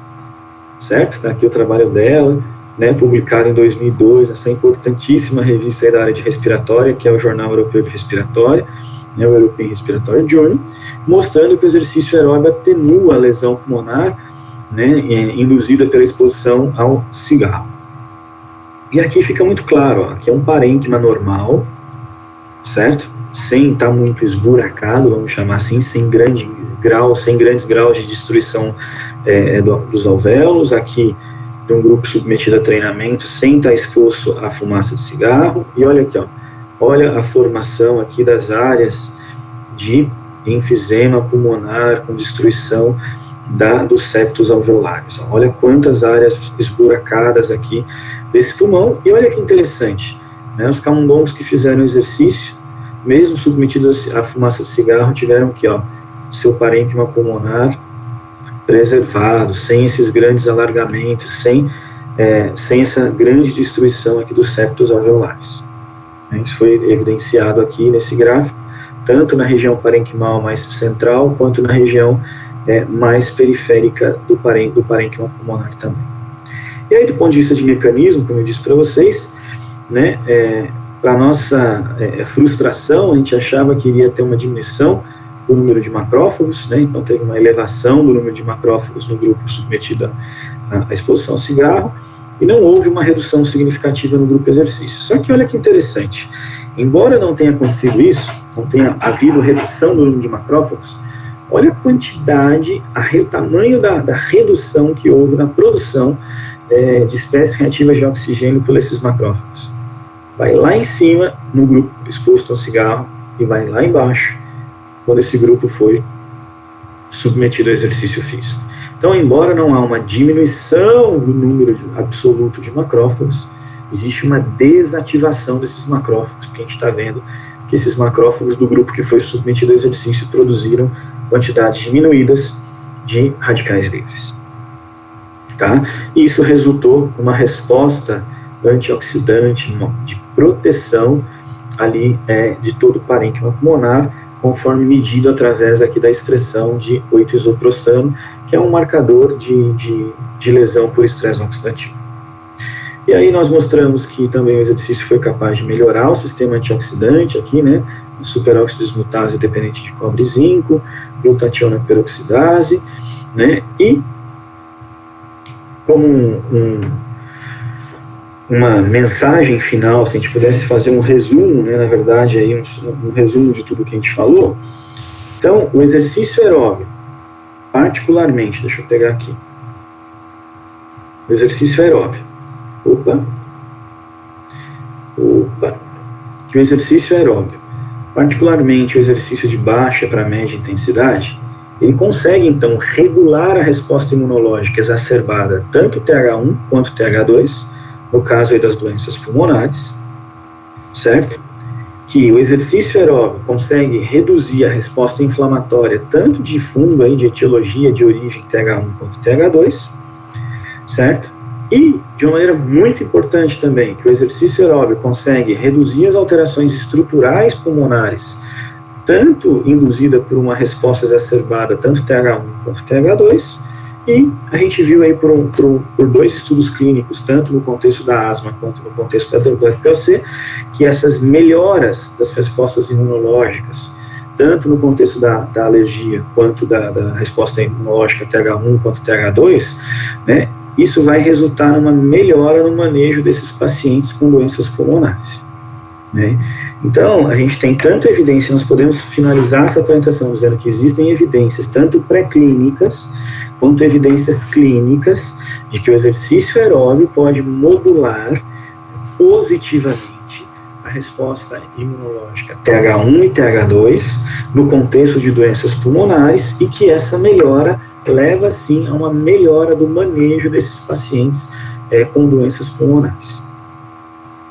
certo? Está aqui o trabalho dela, né, publicado em 2002, nessa importantíssima revista da área de respiratória, que é o Jornal Europeu de Respiratória, né, o European Respiratory Journal, mostrando que o exercício aeróbio atenua a lesão pulmonar, né, induzida pela exposição ao cigarro. E aqui fica muito claro, aqui é um parênquima normal, certo? Sem estar muito esburacado, vamos chamar assim, sem grandes graus de destruição dos alvéolos, aqui de um grupo submetido a treinamento, sem estar exposto à fumaça de cigarro, e olha aqui, ó, olha a formação aqui das áreas de enfisema pulmonar com destruição dos septos alveolares. Ó. Olha quantas áreas esburacadas aqui desse pulmão, e olha que interessante, né, os camundongos que fizeram exercício, mesmo submetidos à fumaça de cigarro, tiveram aqui, ó, seu parênquima pulmonar preservado, sem esses grandes alargamentos, sem essa grande destruição aqui dos septos alveolares. Isso foi evidenciado aqui nesse gráfico, tanto na região parenquimal mais central, quanto na região mais periférica do parênquima pulmonar também. E aí, do ponto de vista de mecanismo, como eu disse para vocês, né, para nossa frustração, a gente achava que iria ter uma diminuição do número de macrófagos, né, então teve uma elevação do número de macrófagos no grupo submetido à exposição ao cigarro, e não houve uma redução significativa no grupo exercício. Só que olha que interessante, embora não tenha acontecido isso, não tenha havido redução do número de macrófagos, olha a quantidade, o tamanho da redução que houve na produção de espécies reativas de oxigênio por esses macrófagos. Vai lá em cima, no grupo exposto ao cigarro, e vai lá embaixo, quando esse grupo foi submetido ao exercício físico. Então, embora não há uma diminuição do número absoluto de macrófagos, existe uma desativação desses macrófagos, porque a gente está vendo que esses macrófagos do grupo que foi submetido ao exercício produziram quantidades diminuídas de radicais livres. Tá? E isso resultou em uma resposta antioxidante, de proteção ali de todo o parênquima pulmonar, conforme medido através aqui da excreção de 8-isoprostano, que é um marcador de lesão por estresse oxidativo. E aí nós mostramos que também o exercício foi capaz de melhorar o sistema antioxidante aqui, né, superóxido dismutase dependente de cobre e zinco, glutationa peroxidase, né, e como uma mensagem final, se a gente pudesse fazer um resumo, né, na verdade, aí um resumo de tudo que a gente falou. Então, o exercício aeróbio, particularmente, deixa eu pegar aqui, o exercício aeróbio, que o exercício aeróbio, particularmente o exercício de baixa para média intensidade, ele consegue, então, regular a resposta imunológica exacerbada, tanto TH1 quanto TH2, no caso aí das doenças pulmonares, certo? Que o exercício aeróbico consegue reduzir a resposta inflamatória, tanto de fundo, aí, de etiologia de origem TH1 quanto TH2, certo? E, de uma maneira muito importante também, que o exercício aeróbico consegue reduzir as alterações estruturais pulmonares, tanto induzida por uma resposta exacerbada, tanto TH1 quanto TH2, e a gente viu aí por 2 estudos clínicos, tanto no contexto da asma quanto no contexto do FPLC, que essas melhoras das respostas imunológicas, tanto no contexto da alergia quanto da resposta imunológica TH1 quanto TH2, né, isso vai resultar numa melhora no manejo desses pacientes com doenças pulmonares, né? Então, a gente tem tanta evidência, nós podemos finalizar essa apresentação dizendo que existem evidências, tanto pré-clínicas, quanto evidências clínicas, de que o exercício aeróbico pode modular positivamente a resposta imunológica TH1 e TH2 no contexto de doenças pulmonares, e que essa melhora leva, sim, a uma melhora do manejo desses pacientes com doenças pulmonares.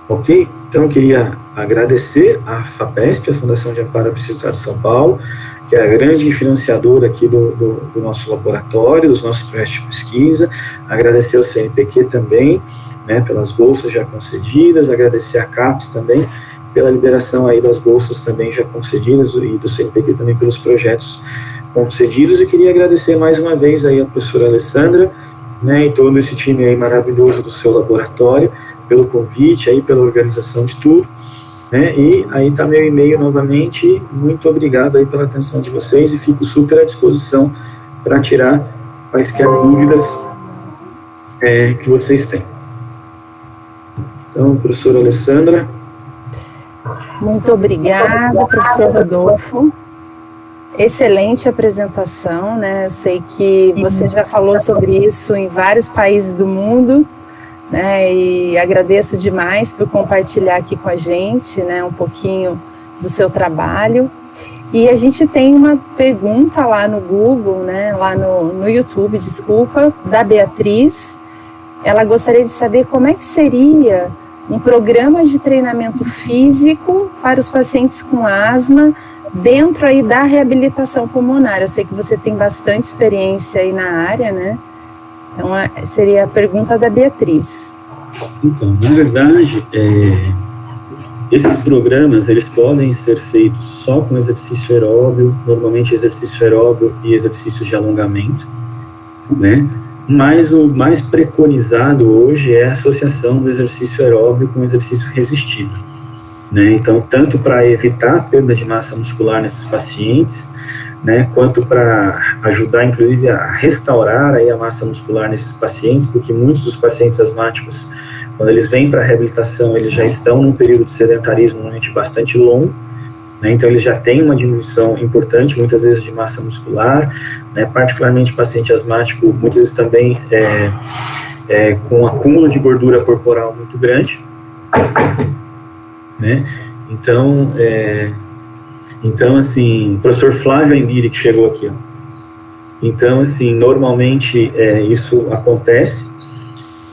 Ok? Então, eu queria agradecer à FAPESP, a Fundação de Amparo à Pesquisa de São Paulo, que é a grande financiadora aqui do nosso laboratório, dos nossos projetos de pesquisa, agradecer ao CNPq também, né, pelas bolsas já concedidas, agradecer à CAPES também, pela liberação aí das bolsas também já concedidas, e do CNPq também pelos projetos concedidos, e queria agradecer mais uma vez aí a professora Alessandra, né, e todo esse time aí maravilhoso do seu laboratório, pelo convite aí, pela organização de tudo, né, e aí está meu e-mail novamente, muito obrigado aí pela atenção de vocês, e fico super à disposição para tirar quaisquer dúvidas que vocês têm. Então, professora Alessandra. Muito obrigada, professor Rodolfo. Excelente apresentação, né? Eu sei que você já falou sobre isso em vários países do mundo, né? E agradeço demais por compartilhar aqui com a gente, né, um pouquinho do seu trabalho. E a gente tem uma pergunta lá no Google, né, lá no YouTube, desculpa, da Beatriz. Ela gostaria de saber como é que seria um programa de treinamento físico para os pacientes com asma dentro aí da reabilitação pulmonar. Eu sei que você tem bastante experiência aí na área, né? Então, seria a pergunta da Beatriz. Então, na verdade, esses programas, eles podem ser feitos só com exercício aeróbio, normalmente exercício aeróbio e exercícios de alongamento, né? Mas o mais preconizado hoje é a associação do exercício aeróbio com o exercício resistido, né? Então, tanto para evitar a perda de massa muscular nesses pacientes, né, quanto para ajudar, inclusive, a restaurar aí a massa muscular nesses pacientes, porque muitos dos pacientes asmáticos, quando eles vêm para a reabilitação, eles já estão num período de sedentarismo normalmente bastante longo, né, então eles já têm uma diminuição importante, muitas vezes, de massa muscular, né, particularmente paciente asmático, muitas vezes também com acúmulo de gordura corporal muito grande, né, então, assim, o professor Flávio Aimiri, que chegou aqui, ó. Então, assim, normalmente isso acontece,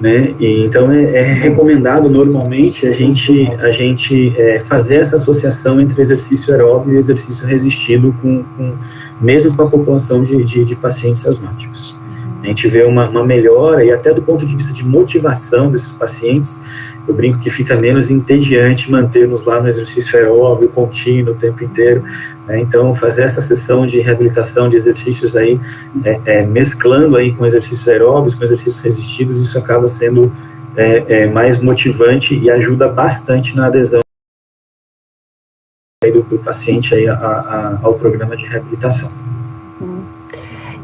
né, e então é recomendado normalmente a gente fazer essa associação entre exercício aeróbio e exercício resistido mesmo com a população de pacientes asmáticos. A gente vê uma melhora, e até do ponto de vista de motivação desses pacientes, eu brinco que fica menos entediante manter-nos lá no exercício aeróbio contínuo o tempo inteiro, né? Então, fazer essa sessão de reabilitação de exercícios aí, mesclando aí com exercícios aeróbios, com exercícios resistidos, isso acaba sendo mais motivante e ajuda bastante na adesão aí do paciente aí ao programa de reabilitação.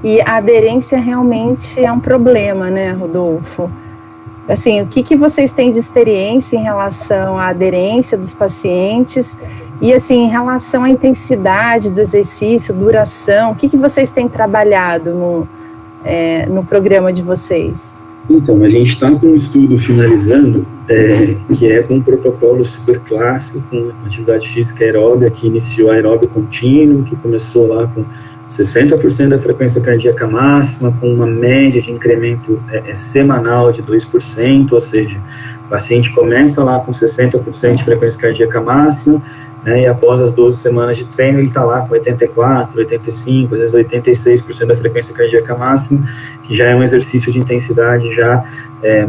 E a aderência realmente é um problema, né, Rodolfo? Assim, o que vocês têm de experiência em relação à aderência dos pacientes e, assim, em relação à intensidade do exercício, duração, o que vocês têm trabalhado no programa de vocês? Então, a gente está com um estudo finalizando, que é com um protocolo super clássico, com atividade física aeróbica, que iniciou aeróbio contínuo, que começou lá com 60% da frequência cardíaca máxima, com uma média de incremento semanal de 2%, ou seja, o paciente começa lá com 60% de frequência cardíaca máxima, né, e após as 12 semanas de treino, ele está lá com 84%, 85%, às vezes 86% da frequência cardíaca máxima, que já é um exercício de intensidade já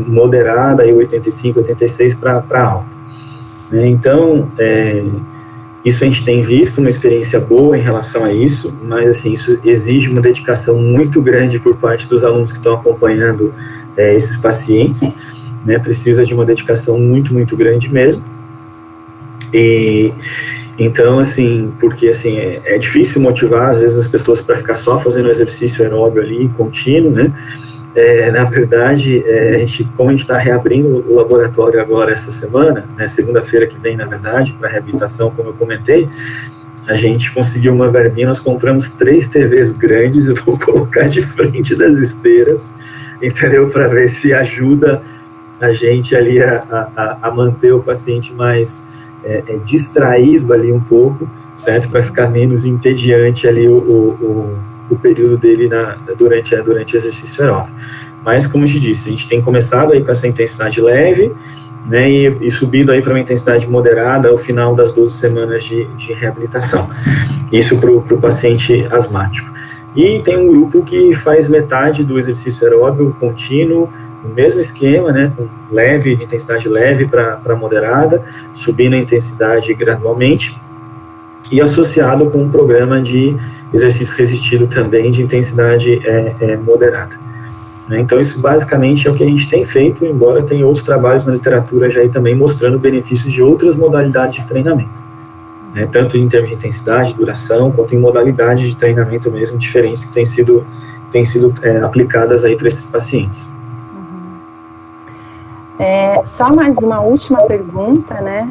moderada, aí 85%, 86% para alta. Né, então, isso a gente tem visto, uma experiência boa em relação a isso, mas assim, isso exige uma dedicação muito grande por parte dos alunos que estão acompanhando esses pacientes, né, precisa de uma dedicação muito, muito grande mesmo. E então, assim, porque assim, é difícil motivar, às vezes, as pessoas para ficar só fazendo exercício aeróbio ali, contínuo, né? Na verdade, como a gente está reabrindo o laboratório agora essa semana, né, segunda-feira que vem, na verdade, para reabilitação, como eu comentei, a gente conseguiu uma verbinha, nós compramos 3 TVs grandes, eu vou colocar de frente das esteiras, entendeu? Para ver se ajuda a gente ali a manter o paciente mais distraído ali um pouco, certo? Para ficar menos entediante ali o período dele durante o exercício aeróbico. Mas, como eu te disse, a gente tem começado aí com essa intensidade leve, né, e subido aí para uma intensidade moderada ao final das 12 semanas de reabilitação. Isso para o paciente asmático. E tem um grupo que faz metade do exercício aeróbico contínuo, no mesmo esquema, né, com de intensidade leve para moderada, subindo a intensidade gradualmente, e associado com um programa de exercício resistido também de intensidade moderada. Né, então, isso basicamente é o que a gente tem feito, embora tenha outros trabalhos na literatura já aí também mostrando benefícios de outras modalidades de treinamento, né, tanto em termos de intensidade, duração, quanto em modalidades de treinamento mesmo diferentes que têm sido aplicadas aí para esses pacientes. Só mais uma última pergunta, né?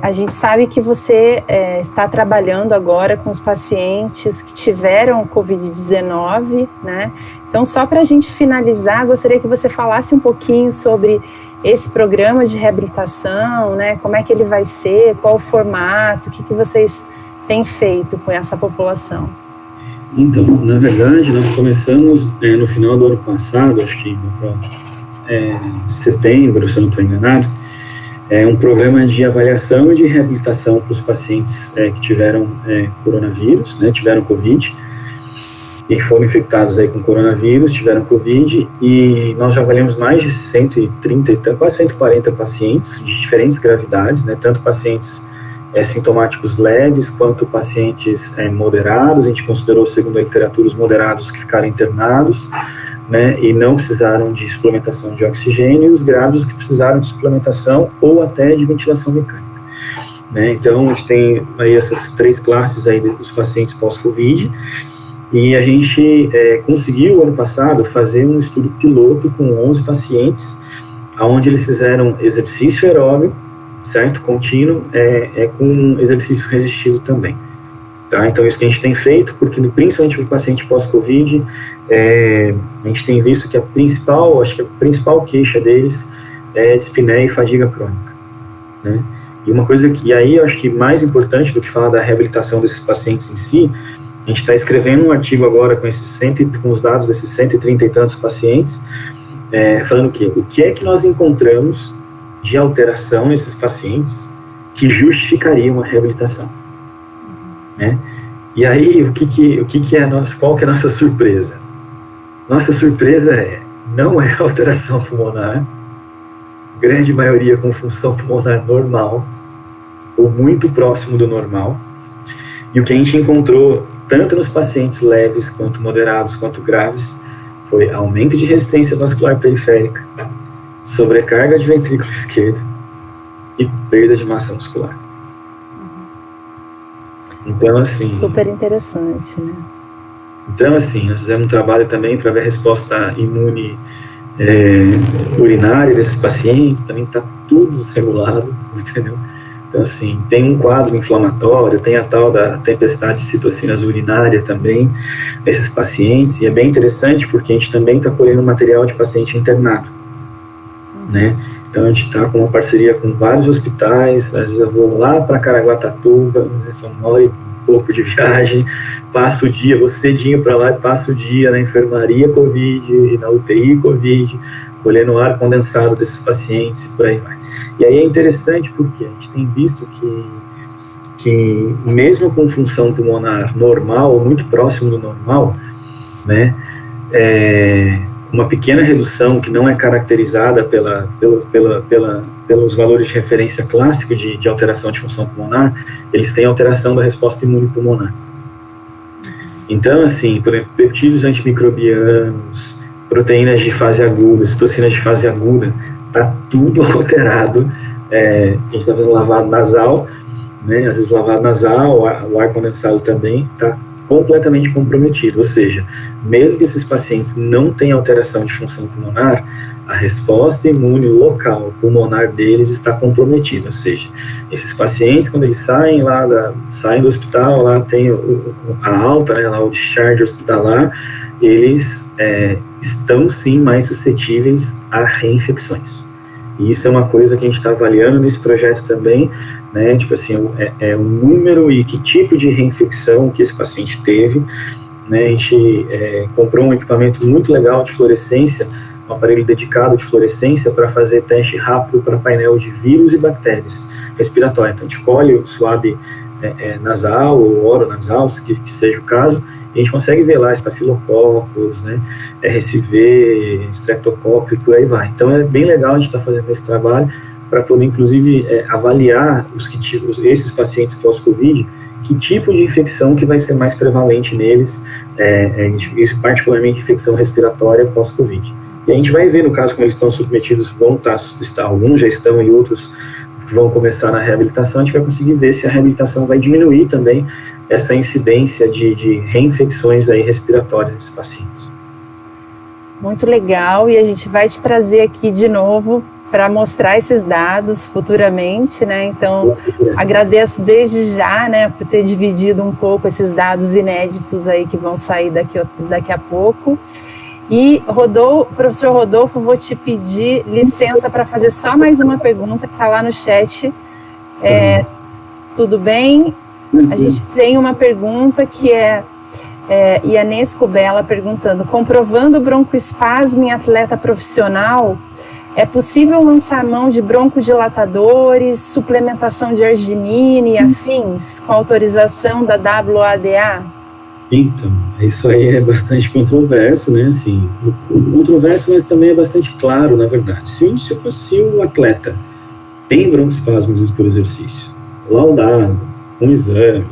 A gente sabe que você está trabalhando agora com os pacientes que tiveram Covid-19, né? Então, só para a gente finalizar, gostaria que você falasse um pouquinho sobre esse programa de reabilitação, né? Como é que ele vai ser, qual o formato, o que vocês têm feito com essa população? Então, na verdade, nós começamos no final do ano passado, acho que setembro, se eu não estou enganado, um programa de avaliação e de reabilitação para os pacientes que tiveram coronavírus, né, tiveram Covid, e que foram infectados aí com coronavírus, tiveram Covid, e nós já avaliamos mais de 130, quase 140 pacientes de diferentes gravidades, né, tanto pacientes sintomáticos leves, quanto pacientes moderados. A gente considerou, segundo a literatura, os moderados que ficaram internados, né, e não precisaram de suplementação de oxigênio, e os graves que precisaram de suplementação ou até de ventilação mecânica. Né, então, a gente tem aí essas 3 classes aí dos pacientes pós-Covid, e a gente conseguiu, ano passado, fazer um estudo piloto com 11 pacientes, onde eles fizeram exercício aeróbico, certo, contínuo, com exercício resistido também. Tá? Então, isso que a gente tem feito, porque principalmente no paciente pós-Covid, a gente tem visto que a principal queixa deles é dispneia e fadiga crônica. Né? E uma coisa que, aí, eu acho que mais importante do que falar da reabilitação desses pacientes em si, a gente está escrevendo um artigo agora com os dados desses 130 e tantos pacientes, falando o que é que nós encontramos de alteração nesses pacientes que justificaria uma reabilitação. Né? E aí, qual que é a nossa surpresa? Nossa surpresa não é alteração pulmonar, grande maioria com função pulmonar normal, ou muito próximo do normal, e o que a gente encontrou, tanto nos pacientes leves, quanto moderados, quanto graves, foi aumento de resistência vascular periférica, sobrecarga de ventrículo esquerdo e perda de massa muscular. Então, assim... Super interessante, né? Então, assim, nós fizemos um trabalho também para ver a resposta imune urinária desses pacientes, também está tudo desregulado, entendeu? Então, assim, tem um quadro inflamatório, tem a tal da tempestade de citocinas urinária também, nesses pacientes, e é bem interessante porque a gente também está colhendo material de paciente internado, né? Então, a gente está com uma parceria com vários hospitais, às vezes eu vou lá para Caraguatatuba, né, são 1h e pouco de viagem, passo o dia, vou cedinho para lá e passo o dia na enfermaria Covid, e na UTI Covid, colhendo ar condensado desses pacientes e por aí vai. E aí é interessante porque a gente tem visto que mesmo com função pulmonar normal, ou muito próximo do normal, né, uma pequena redução que não é caracterizada pelos valores de referência clássico de alteração de função pulmonar, eles têm alteração da resposta imune pulmonar. Então, assim, por exemplo, peptídeos antimicrobianos, proteínas de fase aguda, citocinas de fase aguda, está tudo alterado. A gente está fazendo lavado nasal, né? Às vezes lavado nasal, o ar condensado também está completamente comprometido, ou seja, mesmo que esses pacientes não tenham alteração de função pulmonar, a resposta imune local pulmonar deles está comprometida, ou seja, esses pacientes, quando eles saem do hospital, lá tem a alta, né, lá o discharge hospitalar, eles estão sim mais suscetíveis a reinfecções. E isso é uma coisa que a gente está avaliando nesse projeto também, né, tipo assim, o número e que tipo de reinfecção que esse paciente teve, né, a gente comprou um equipamento muito legal de fluorescência, um aparelho dedicado de fluorescência para fazer teste rápido para painel de vírus e bactérias respiratórias. Então a gente colhe o swab nasal ou oronasal, que seja o caso, e a gente consegue ver lá estafilococos, né, RSV, streptococcus e por aí vai. Então é bem legal a gente estar fazendo esse trabalho para poder, inclusive, avaliar esses pacientes pós-Covid, que tipo de infecção que vai ser mais prevalente neles, isso particularmente infecção respiratória pós-Covid. E a gente vai ver, no caso, como eles estão submetidos, alguns já estão e outros vão começar na reabilitação, a gente vai conseguir ver se a reabilitação vai diminuir também essa incidência de reinfecções aí respiratórias desses pacientes. Muito legal, e a gente vai te trazer aqui de novo para mostrar esses dados futuramente, né? Então, agradeço desde já, né, por ter dividido um pouco esses dados inéditos aí que vão sair daqui a pouco. E, professor Rodolfo, vou te pedir licença para fazer só mais uma pergunta que está lá no chat. Tudo bem? A gente tem uma pergunta que é Ianesco Bela perguntando: comprovando broncoespasmo em atleta profissional, é possível lançar mão de broncodilatadores, suplementação de arginina e afins, com autorização da WADA? Então, isso aí é bastante controverso, né, assim, controverso, mas também é bastante claro, na verdade. Se o atleta tem broncoespasmos por exercício, laudado, com exame,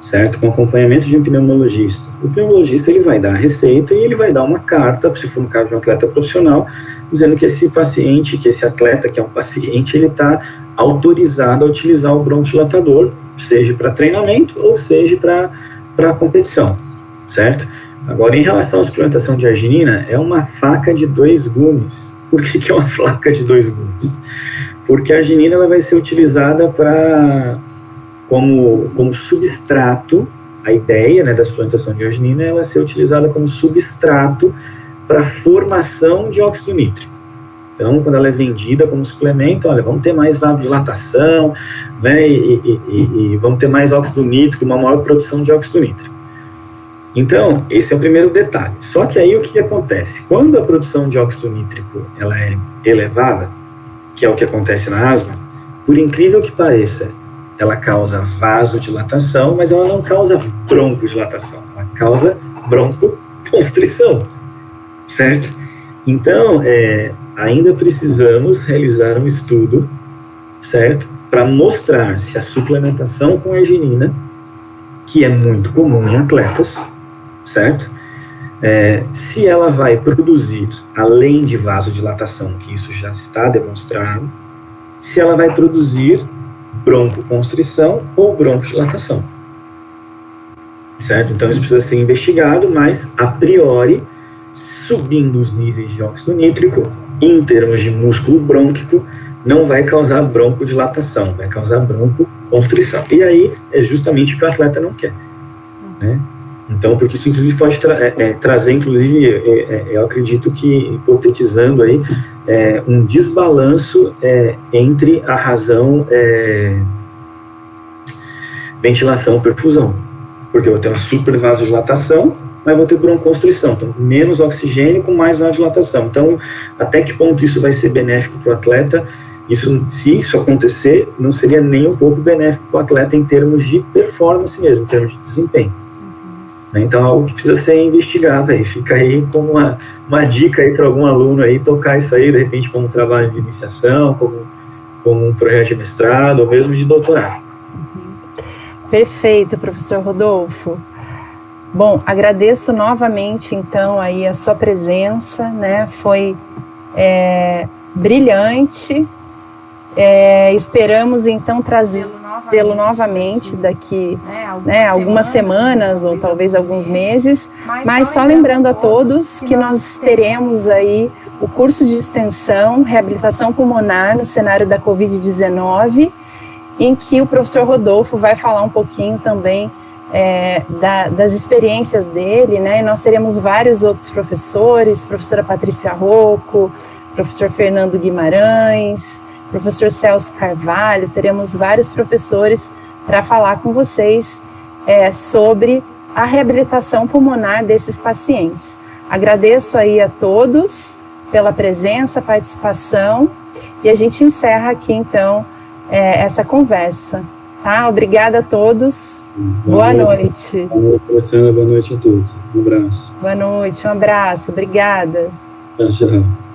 certo, com acompanhamento de um pneumologista, o pneumologista ele vai dar a receita e ele vai dar uma carta, se for no caso de um atleta profissional, dizendo que esse paciente, que esse atleta, que é um paciente, ele está autorizado a utilizar o broncodilatador, seja para treinamento ou seja para competição, certo? Agora, em relação à suplementação de arginina, é uma faca de dois gumes. Por que é uma faca de dois gumes? Porque a arginina ela vai ser utilizada como substrato. A ideia, né, da suplementação de arginina é ela ser utilizada como substrato para formação de óxido nítrico. Então, quando ela é vendida como suplemento, olha, vamos ter mais vasodilatação, né, e vamos ter mais óxido nítrico, uma maior produção de óxido nítrico. Então, esse é o primeiro detalhe. Só que aí o que acontece? Quando a produção de óxido nítrico ela é elevada, que é o que acontece na asma, por incrível que pareça, ela causa vasodilatação, mas ela não causa broncodilatação, ela causa broncoconstrição, certo? Então, ainda precisamos realizar um estudo, certo? Para mostrar se a suplementação com arginina, que é muito comum em atletas, certo? Se ela vai produzir, além de vasodilatação, que isso já está demonstrado, se ela vai produzir broncoconstrição ou broncodilatação, certo? Então isso precisa ser investigado, mas a priori, subindo os níveis de óxido nítrico, em termos de músculo brônquico, não vai causar broncodilatação, vai causar broncoconstrição. E aí é justamente o que o atleta não quer, né? Então, porque isso inclusive pode trazer, inclusive, eu acredito que, hipotetizando aí, um desbalanço entre a razão ventilação-perfusão. Porque eu vou ter uma super vasodilatação, mas vou ter broncoconstrição. Então, menos oxigênio com mais vasodilatação. Então, até que ponto isso vai ser benéfico para o atleta? Se isso acontecer, não seria nem um pouco benéfico para o atleta em termos de performance mesmo, em termos de desempenho. Então, é algo que precisa ser investigado aí. Fica aí como uma dica aí para algum aluno aí tocar isso aí, de repente, como um trabalho de iniciação, como um projeto de mestrado, ou mesmo de doutorado. Perfeito, professor Rodolfo. Bom, agradeço novamente, então, aí a sua presença, né? Foi brilhante. Esperamos, então, trazê-lo novamente daqui algumas semanas ou talvez alguns meses, mas só lembrando a todos que nós teremos aí o curso de extensão Reabilitação Pulmonar no cenário da Covid-19, em que o professor Rodolfo vai falar um pouquinho também das experiências dele, né? E nós teremos vários outros professores, professora Patrícia Rocco, professor Fernando Guimarães, professor Celso Carvalho, teremos vários professores para falar com vocês sobre a reabilitação pulmonar desses pacientes. Agradeço aí a todos pela presença, participação, e a gente encerra aqui, então, essa conversa, tá? Obrigada a todos, boa noite. Boa noite, Alessandra, boa noite a todos, um abraço. Boa noite, um abraço, obrigada. Tchau, tchau.